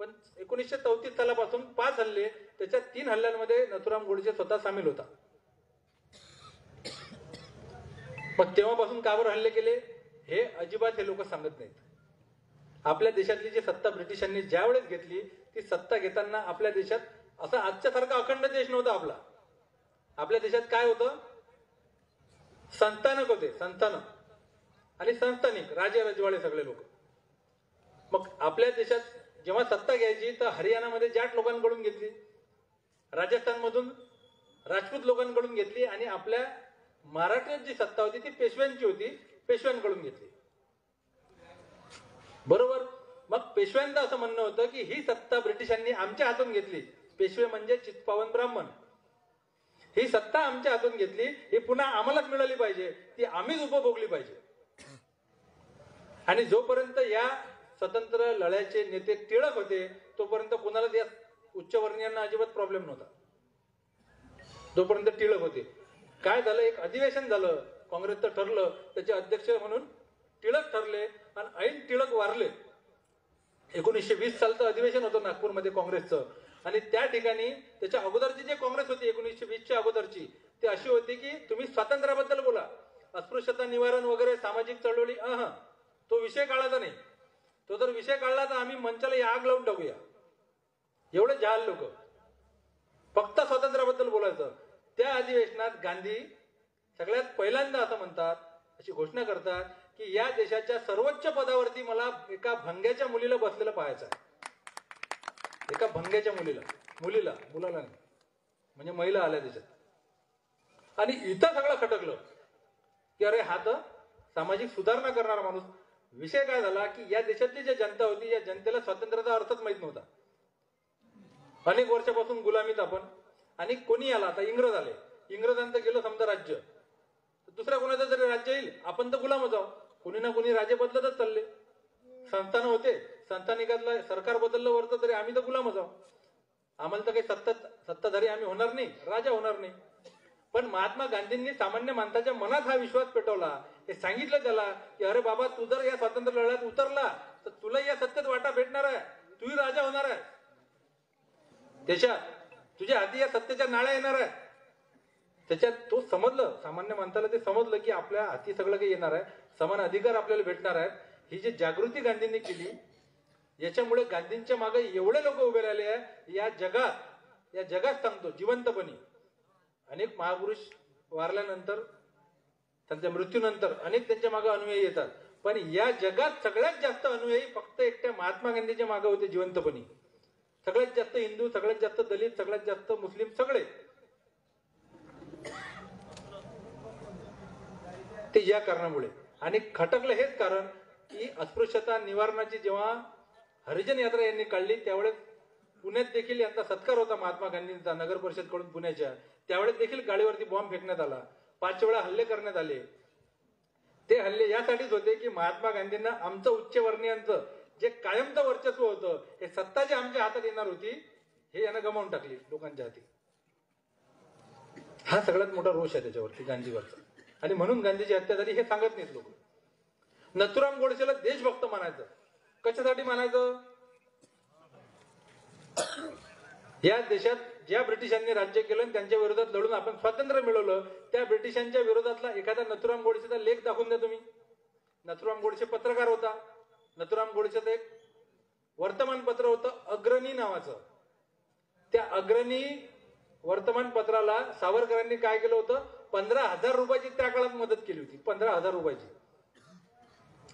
पण 1934 सालापासून 5 हल्ले, त्याच्या 3 हल्ल्यांमध्ये नथुराम गोडसे स्वतः सामील होता. मग तेव्हापासून का बरं हल्ले केले हे अजिबात हे लोक सांगत नाहीत. आपल्या देशातली जी सत्ता ब्रिटिशांनी ज्या वेळेस घेतली ती सत्ता घेताना आपल्या देशात असा आजच्यासारखा अखंड देश नव्हता आपला. आपल्या देशात काय होतं? संस्थानक होते, संस्थानक आणि संस्थानिक, राजे रजवाडे सगळे लोक. मग आपल्या देशात जेव्हा सत्ता घ्यायची तर हरियाणामध्ये जाट लोकांकडून घेतली, राजस्थानमधून राजपूत लोकांकडून घेतली आणि आपल्या महाराष्ट्रात जी सत्ता होती ती पेशव्यांची होती, पेशव्यांकडून घेतली. बरोबर. मग पेशव्यांचं असं म्हणणं होतं की ही सत्ता ब्रिटिशांनी आमच्या हातून घेतली. पेशवे म्हणजे चित्पावन ब्राह्मण. ही सत्ता आमच्या हातून घेतली, ही पुन्हा आम्हालाच मिळाली पाहिजे, ती आम्हीच उपभोगली पाहिजे. आणि जोपर्यंत या स्वतंत्र लढ्याचे नेते टिळक होते तोपर्यंत कोणालाच या उच्चवर्णीयांना अजिबात प्रॉब्लेम नव्हता. जोपर्यंत टिळक होते. काय झालं? एक अधिवेशन झालं, काँग्रेसचं ठरलं, त्याचे अध्यक्ष म्हणून टिळक ठरले आणि ऐन टिळक वारले. 1920 सालचं अधिवेशन होतं नागपूरमध्ये काँग्रेसचं. आणि त्या ठिकाणी त्याच्या अगोदरची जी काँग्रेस होती 1920च्या अगोदरची, ती अशी होती की तुम्ही स्वातंत्र्याबद्दल बोला, अस्पृश्यता निवारण वगैरे सामाजिक चळवळी तो विषय काढायचा नाही. तो जर विषय काढला तर आम्ही मंचाला आग लावून टाकूया, एवढे जहाल लोक. फक्त स्वातंत्र्याबद्दल बोलायचं. त्या अधिवेशनात गांधी सगळ्यात पहिल्यांदा असं म्हणतात, अशी घोषणा करतात की या देशाच्या सर्वोच्च पदावरती मला एका भंग्याच्या मुलीला बसलेलं पाहायचं आहे. एका भंग्याच्या मुलीला मुलाला नाही, म्हणजे महिला आल्या त्याच्यात. आणि इथं सगळं खटकलं की अरे हा तर सामाजिक सुधारणा करणारा माणूस. विषय काय झाला की या देशातली जी जनता होती या जनतेला स्वातंत्र्याचा अर्थच माहित नव्हता. अनेक वर्षापासून गुलामीत आपण. आणि कोणी आला, आता इंग्रज आले, इंग्रजांचं गेलं समजा राज्य, दुसऱ्या कोणाचं जरी राज्य येईल आपण तर गुलामच आहोत. कोणी ना कोणी राजे बदलतच चालले. संस्थानं होते, संस्थानिकातलं सरकार बदललं वरतं तरी आम्ही तर गुलामच आहोत. आम्हाला तर काही सत्ताधारी आम्ही होणार नाही, राजा होणार नाही. पण महात्मा गांधींनी सामान्य माणसाच्या मनात हा विश्वास पेटवला. हे सांगितलं त्याला की अरे बाबा, तू जर या स्वातंत्र्य लढ्यात उतरला तर तुला या सत्तेत वाटा भेटणार आहे, तूही राजा होणार आहे. देशात तुझ्या हाती या सत्तेच्या नाळ्या येणार आहे. त्याच्यात तो समजलं, सामान्य माणसाला ते समजलं की आपल्या हाती सगळं काही येणार आहे, समान अधिकार आपल्याला भेटणार आहेत. ही जी जागृती गांधींनी केली याच्यामुळे गांधींच्या मागे एवढे लोक उभे राहिले आहे. या जगात सांगतो जिवंतपणी. अनेक महापुरुष वारल्यानंतर, त्यांच्या मृत्यूनंतर अनेक त्यांच्या मागे अनुयायी येतात, पण या जगात सगळ्यात जास्त अनुयायी फक्त एकट्या महात्मा गांधीच्या मागे होते जिवंतपणी. सगळ्यात जास्त हिंदू, सगळ्यात जास्त दलित, सगळ्यात जास्त मुस्लिम, सगळे ते या कारणामुळे. आणि खटकलं हेच कारण की अस्पृश्यता निवारणाची जेव्हा हरिजन यात्रा यांनी काढली त्यावेळेस पुण्यात देखील यांचा सत्कार होता महात्मा गांधींचा, नगर परिषदकडून पुण्याच्या. त्यावेळेस देखील गाडीवरती बॉम्ब फेकण्यात आला, 5 वेळा हल्ले करण्यात आले. ते हल्ले यासाठीच होते की महात्मा गांधींना आमचं उच्चवर्णीयांचं जे कायमचं वर्चस्व होतं, हे सत्ता जी आमच्या हातात येणार होती, हे यानं गमावून टाकली लोकांच्या हाती. हा सगळ्यात मोठा रोष आहे त्याच्यावरती गांधीवरचा. आणि म्हणून गांधीची हत्या झाली हे सांगत नाहीत लोक. नथुराम गोडसेला देशभक्त मानायचं. कशासाठी मानायचं? या देशात ज्या ब्रिटिशांनी राज्य केलं आणि त्यांच्या विरोधात लढून आपण स्वातंत्र्य मिळवलं, त्या ब्रिटिशांच्या विरोधातला एखादा नथुराम गोडसेचा लेख दाखवून द्या तुम्ही. नथुराम गोडसे पत्रकार होता. नथुराम गोडसेचं एक वर्तमानपत्र होतं अग्रणी नावाचं. त्या अग्रणी वर्तमानपत्राला सावरकरांनी काय केलं होतं, 15,000 रुपयाची त्या काळात मदत केली होती. 15,000 रुपयाची.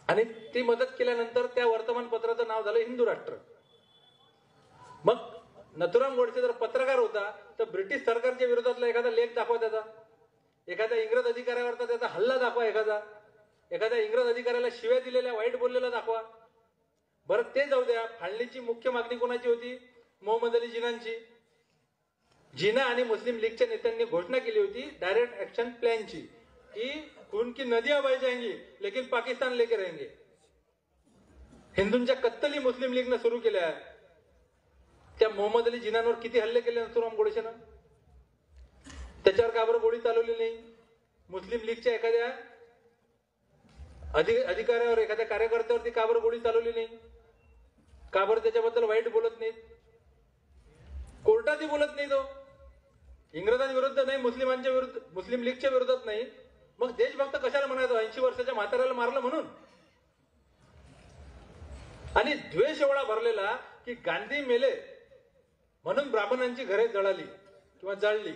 आणि ती मदत केल्यानंतर त्या वर्तमानपत्राचं नाव झालं हिंदू राष्ट्र. मग नथुराम गोडसे जर पत्रकार होता तर ब्रिटिश सरकारच्या विरोधातला एखादा लेख दाखवा त्याचा, एखाद्या इंग्रज अधिकाऱ्यावरचा त्याचा हल्ला दाखवा, एखाद्या इंग्रज अधिकाऱ्याला शिव्या दिलेल्या, वाईट बोललेला दाखवा. बरं ते जाऊ द्या. फाळणीची मुख्य मागणी कोणाची होती? मोहम्मद अली जिनांची. जिना आणि मुस्लिम लीगच्या नेत्यांनी घोषणा केली होती डायरेक्ट ऍक्शन प्लॅनची, की खून की नदियां बह जाएंगी लेकिन पाकिस्तान लेके रहेंगे. हिंदूंच्या कत्तली मुस्लिम लीगनं सुरू केल्या. त्या मोहम्मद अली जिनांवर किती हल्ले केले नथुराम गोडसेनं? त्याच्यावर का बरं गोळी चालवली नाही? मुस्लिम लीगच्या एखाद्या अधिकाऱ्यावर, एखाद्या कार्यकर्त्यावरती का बरं गोळी चालवली नाही? का बरं त्याच्याबद्दल वाईट बोलत नाहीत? कोर्टातही बोलत नाही तो. इंग्रजांविरुद्ध नाही, मुस्लिमांच्या विरुद्ध, मुस्लिम लीगच्या विरोधात नाही. मग देशभक्त कशाला म्हणायचं? 80 वर्षाच्या म्हाताऱ्याला मारलं म्हणून. आणि द्वेष एवढा भरलेला की गांधी मेले म्हणून ब्राह्मणांची घरे जळाली किंवा जाळली.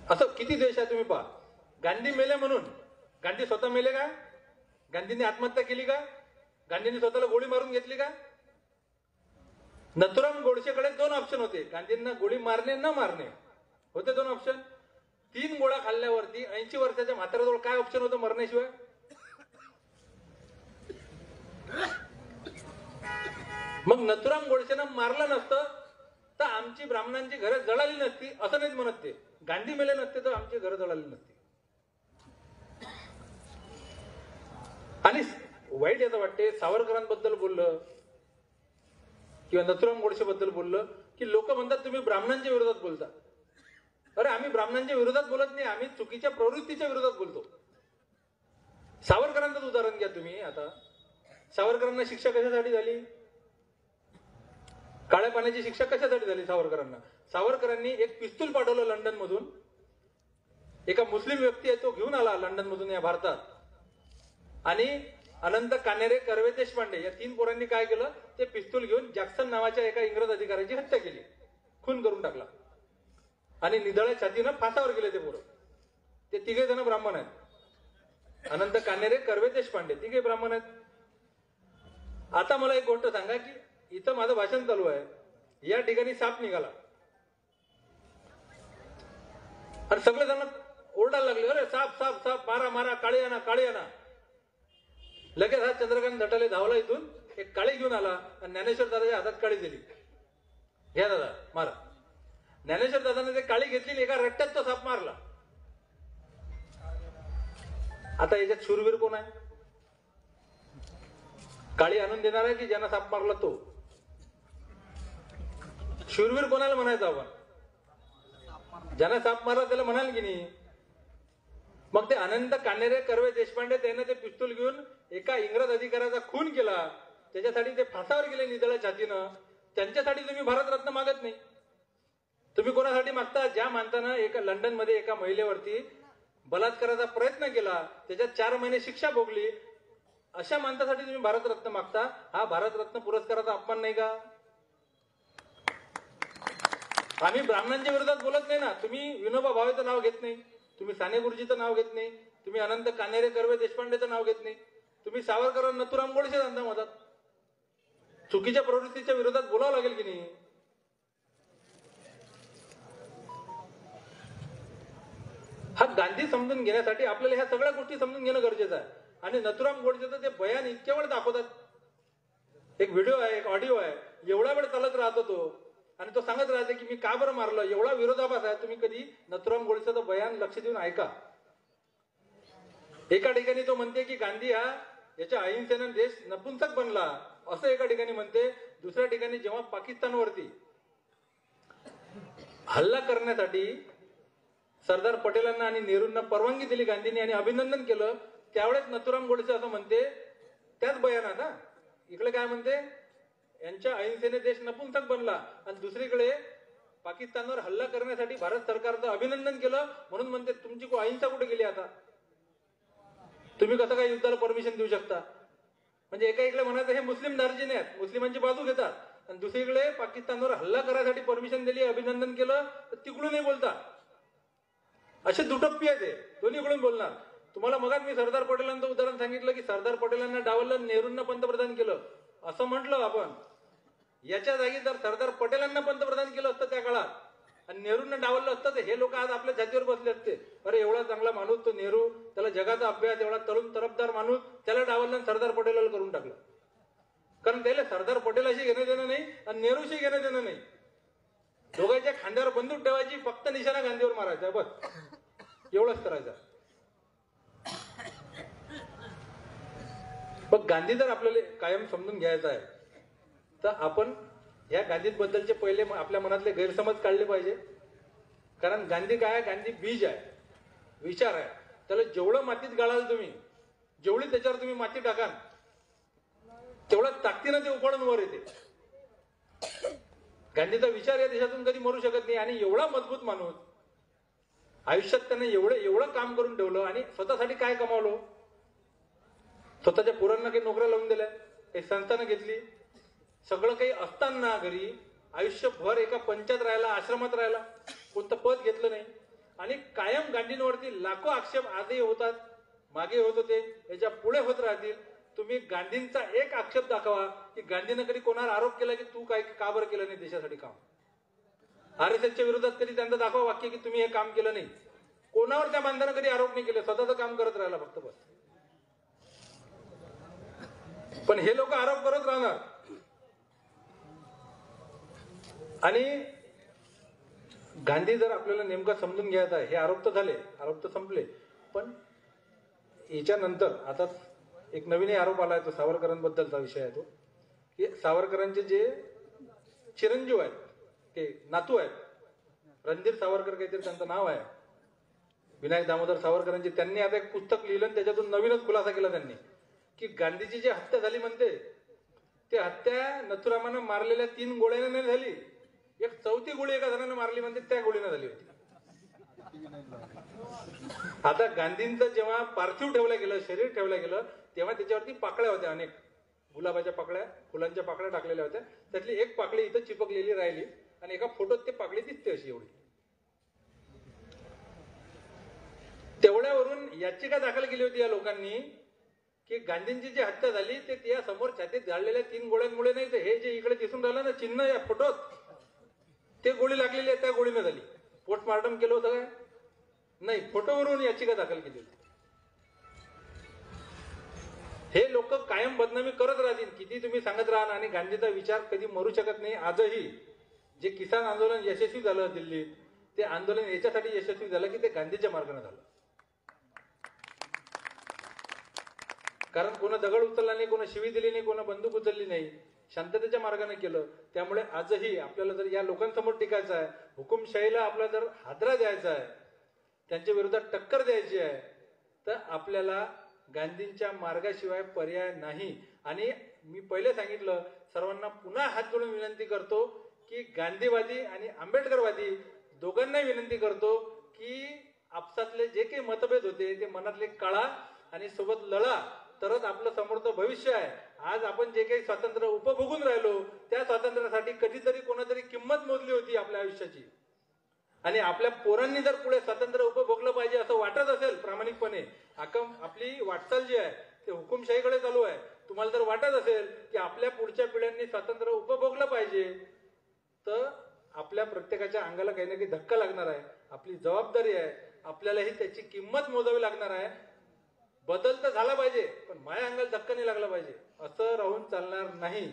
असं किती द्वेष आहे तुम्ही पहा. गांधी मेले म्हणून. गांधी स्वतः मेले का? गांधींनी आत्महत्या केली का? गांधींनी स्वतःला गोळी मारून घेतली का? नथुराम गोडसेकडे 2 ऑप्शन होते. गांधींना गोळी मारणे, न मारणे होते 2 ऑप्शन. 3 गोळ्या खाल्ल्यावरती 80 वर्षाच्या म्हाताऱ्याजवळ काय ऑप्शन होतं मरण्याशिवाय? मग नथुराम गोडसेनं मारलं नसतं तर आमची ब्राह्मणांची घरं जळाली नसती, असं नाहीत म्हणत ते. गांधी मेले नसते तर आमची घरं जळाली नसती. आणि वाईट याचं वाटते, सावरकरांबद्दल बोललं किंवा नथुराम गोडसे बद्दल बोललं की लोक म्हणतात तुम्ही ब्राह्मणांच्या विरोधात बोलता. अरे आम्ही ब्राह्मणांच्या विरोधात बोलत नाही, आम्ही चुकीच्या प्रवृत्तीच्या विरोधात बोलतो. सावरकरांचंच उदाहरण घ्या तुम्ही. आता सावरकरांना शिक्षा कशासाठी झाली? काळ्या पाण्याची शिक्षा कशासाठी झाली सावरकरांना? सावरकरांनी एक पिस्तूल पाठवलं लंडन मधून. एका मुस्लिम व्यक्ती आहे तो घेऊन आला लंडन मधून या भारतात. आणि अनंत कानेरे, कर्वे, देशपांडे या 3 पोरांनी काय केलं, ते पिस्तूल घेऊन जॅक्सन नावाच्या एका इंग्रज अधिकाऱ्याची हत्या केली, खून करून टाकला. आणि निधळ्या छातीनं फासावर गेले ते पोरं. ते 3 जण ब्राह्मण आहेत. अनंत कानेरे, कर्वे, देशपांडे 3 ब्राह्मण आहेत. आता मला एक गोष्ट सांगा की इथं माझं भाषण चालू आहे, या ठिकाणी साप निघाला आणि सगळे जण ओरडायला लागले, अरे साप साप साप, मारा मारा, काळी आणा काळी आणा. लगेच हा चंद्रकांत धटाले धावला इथून, एक काळी घेऊन आला आणि ज्ञानेश्वर दादाच्या हातात काळी दिली. घ्या दादा मारा. ज्ञानेश्वर दादाने ते काळी घेतली, एका रट्ट्यात तो साप मारला. आता याच्यात शूरवीर कोण आहे? काळी आणून देणार आहे की ज्यांना साप मारला तो? शूरवीर कोणाला म्हणायचं आपण? ज्यांना साप मारला त्याला म्हणाल की नाही? मग ते अनंत कानेरे, कर्वे, देशपांडे त्यांना ते पिस्तूल घेऊन एका इंग्रज अधिकाऱ्याचा खून केला, त्याच्यासाठी ते फासावर गेले निधळ्या छातीनं. त्यांच्यासाठी तुम्ही भारतरत्न मागत नाही. तुम्ही कोणासाठी मागता? ज्या माणसानं एका लंडन मध्ये एका महिलेवरती बलात्काराचा प्रयत्न केला, त्याच्यात 4 महिने शिक्षा भोगली, अशा माणसासाठी तुम्ही भारतरत्न मागता. हा भारतरत्न पुरस्काराचा अपमान नाही का? आम्ही ब्राह्मणांच्या विरोधात बोलत नाही ना. तुम्ही विनोबा भावेचं नाव घेत नाही, तुम्ही साने गुरुजीचं नाव घेत नाही, तुम्ही अनंत कानेरे, कर्वे, देशपांडेचं नाव घेत नाही, तुम्ही सावरकर, नथुराम गोडसे आणता मधात. चुकीच्या प्रवृत्तीच्या विरोधात बोलावं लागेल की नाही? हा गांधी समजून घेण्यासाठी आपल्याला ह्या सगळ्या गोष्टी समजून घेणं गरजेचं आहे. आणि नथुराम गोडसेचं ते बयान इतक्या वेळ दाखवतात. एक व्हिडिओ आहे, एक ऑडिओ आहे, एवढा वेळ चालत राहतो तो. आणि तो सांगत राहते की मी का बरं मारलं, एवढा विरोधाभास आहे. तुम्ही कधी नथुराम गोडसेचं बयान लक्ष देऊन ऐका. एका ठिकाणी तो म्हणते की गांधी हा याच्या अहिंसेनं देश नपुंसक बनला, असं एका ठिकाणी म्हणते. दुसऱ्या ठिकाणी जेव्हा पाकिस्तानवरती हल्ला करण्यासाठी सरदार पटेलांना आणि नेहरूंना परवानगी दिली गांधींनी आणि अभिनंदन केलं, त्यावेळेस नथुराम गोडसे असं म्हणते त्याच बयानात. इकडे काय म्हणते, यांच्या अहिंसेने देश नपुंसक बनला आणि दुसरीकडे पाकिस्तानवर हल्ला करण्यासाठी भारत सरकारचं अभिनंदन केलं म्हणून म्हणते तुमची अहिंसा कुठे गेली आता? तुम्ही कसं काय युद्धाला परमिशन देऊ शकता? म्हणजे एका इकडे म्हणायचं हे मुस्लिम दार्जिने आहेत, मुस्लिमांची बाजू घेतात आणि दुसरीकडे पाकिस्तानवर हल्ला करायसाठी परमिशन दिली, अभिनंदन केलं तर तिकडूनही बोलतात. असे दुटप्पी आहे ते, दोन्हीकडून बोलणार. तुम्हाला मगाच मी सरदार पटेलांचं उदाहरण सांगितलं की सरदार पटेलांना डावललं, नेहरूंना पंतप्रधान केलं असं म्हटलं आपण. याच्या जागी जर सरदार पटेलांना पंतप्रधान केलं असतं त्या काळात आणि नेहरूंना डावललं असतं तर हे लोक आज आपल्या छातीवर बसले असते. अरे एवढा चांगला माणूस तो नेहरू, त्याला जगाचा अभ्यास, एवढा तरुण तरफदार माणूस, त्याला डावललं आणि सरदार पटेलाला करून टाकलं. कारण त्याला सरदार पटेलाशी घेणं देणं नाही आणि नेहरूशी घेणं देणं नाही. दोघांच्या खांद्यावर बंदूक ठेवायची, फक्त निशाणा गांधीवर मारायचा, बस एवढंच करायचं. मग गांधी जर आपल्याला कायम समजून घ्यायचा आहे तर आपण या गांधीबद्दलचे पहिले आपल्या मनातले गैरसमज काढले पाहिजे. कारण गांधी काय आहे? गांधी बीज आहे, विचार आहे. त्याला जेवढं मातीत गाळाल तुम्ही, जेवढी त्याच्यावर तुम्ही माती टाकाल तेवढ्या ताकदीनं ते उफाळून वर येते. गांधीचा विचार या देशातून कधी मरू शकत नाही. आणि एवढा मजबूत माणूस, आयुष्यात त्याने एवढं काम करून ठेवलं आणि स्वतःसाठी काय कमावलं? स्वतःच्या पोरांना काही नोकऱ्या लावून दिल्या, काही संस्थानं घेतली, सगळं काही असताना घरी आयुष्यभर एका पंचायत राहिला, आश्रमात राहिला, कोणतं पद घेतलं नाही. आणि कायम गांधींवरती लाखो आक्षेप आजही होतात, मागे होत होते, याच्या पुढे होत राहतील. तुम्ही गांधींचा एक आक्षेप दाखवा की गांधीनं कधी कोणावर आरोप केला की तू काय का बरं केलं नाही देशासाठी काम. RSSच्या विरोधात कधी त्यांचं दाखवा वाक्य की तुम्ही हे काम केलं नाही. कोणावर त्या माणसानं कधी आरोप नाही केले, स्वतःचं काम करत राहिला फक्त, बस. पण हे लोक आरोप करत राहणार. आणि गांधी जर आपल्याला नेमका समजून घ्यायचा आहे, हे आरोप तर झाले, आरोप तर संपले, पण याच्यानंतर आता एक नवीन आरोप आला आहे, तो सावरकरांबद्दलचा विषय आहे. तो की सावरकरांचे जे चिरंजीव आहेत, ते नातू आहेत, रणधीर सावरकर काहीतरी त्यांचं नाव आहे, विनायक दामोदर सावरकरांचे, त्यांनी आता एक पुस्तक लिहिलं आणि त्याच्यातून नवीनच खुलासा केला त्यांनी की गांधीची जी हत्या झाली म्हणते ती हत्या नथुरामानं मारलेल्या 3 गोळ्याने नाही झाली, एक 4थी गोळी एका जणांना मारली म्हणते त्या गोळीनं झाली होती. आता गांधींचं जेव्हा पार्थिव ठेवलं गेलं, शरीर ठेवलं गेलं, तेव्हा त्याच्यावरती पाकळ्या होत्या, अनेक गुलाबाच्या पाकळ्या, फुलांच्या पाकळ्या टाकलेल्या होत्या. त्यातली एक पाकळी इथं चिपकलेली राहिली आणि एका फोटोत ते पाकळी दिसते अशी एवढी. तेवढ्यावरून याचिका दाखल केली होती या लोकांनी की गांधींची जी हत्या झाली ते त्या समोर छातीत जाळलेल्या 3 गोळ्यांमुळे नाही, तर हे जे इकडे दिसून राहिलं ना चिन्ह या फोटोत, ते गोळी लागलेली आहे, त्या गोळीनं झाली. पोस्टमार्टम केलं होतं काय? नाही, फोटोवरून याचिका दाखल केली होती. हे लोक कायम बदनामी करत राहतील, किती तुम्ही सांगत राहा. आणि गांधीचा विचार कधी मरू शकत नाही. आजही जे किसान आंदोलन यशस्वी झालं दिल्लीत, ते आंदोलन याच्यासाठी यशस्वी झालं की ते गांधीच्या मार्गाने झालं. कारण कोणा दगड उचलला नाही, कोणा शिवी दिली नाही, कोणा बंदूक उचलली नाही, शांततेच्या मार्गाने केलं. त्यामुळे आजही आपल्याला जर या लोकांसमोर टिकायचं आहे, हुकुमशाहीला आपला जर हादरा द्यायचा आहे, त्यांच्या विरोधात टक्कर द्यायची आहे, तर आपल्याला गांधींच्या मार्गाशिवाय पर्याय नाही. आणि मी पहिले सांगितलं, सर्वांना पुन्हा हात जोडून विनंती करतो की गांधीवादी आणि आंबेडकरवादी दोघांनाही विनंती करतो की आपसातले जे काही मतभेद होते ते मनातले काढा आणि सोबत लढा, तरच आपलं समोरचं भविष्य आहे. आज आपण जे काही स्वातंत्र्य उपभोगून राहिलो त्या स्वातंत्र्यासाठी कधीतरी कोणातरी किंमत मोजली होती आपल्या आयुष्याची. आणि आपल्या पोरांनी जर पुढे स्वातंत्र्य उपभोगलं पाहिजे असं वाटत असेल प्रामाणिकपणे, आपली वाटचाल जी आहे ते हुकुमशाहीकडे चालू आहे, तुम्हाला जर वाटत असेल की आपल्या पुढच्या पिढ्यांनी स्वातंत्र्य उपभोगलं पाहिजे, तर आपल्या प्रत्येकाच्या अंगाला काही ना काही धक्का लागणार आहे. आपली जबाबदारी आहे, आपल्यालाही त्याची किंमत मोजावी लागणार आहे. बदल तर झाला पाहिजे, पण माझ्या अंगाला धक्का नाही लागला पाहिजे, असं राहून चालणार नाही.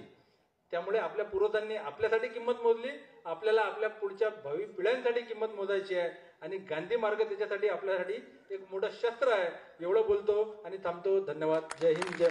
त्यामुळे आपल्या पूर्वजांनी आपल्यासाठी किंमत मोजली, आपल्याला आपल्या पुढच्या भावी पिढ्यांसाठी किंमत मोजायची आहे. आणि गांधी मार्ग त्याच्यासाठी आपल्यासाठी एक मोठं शस्त्र आहे. एवढं बोलतो आणि थांबतो. धन्यवाद. जय हिंद, जय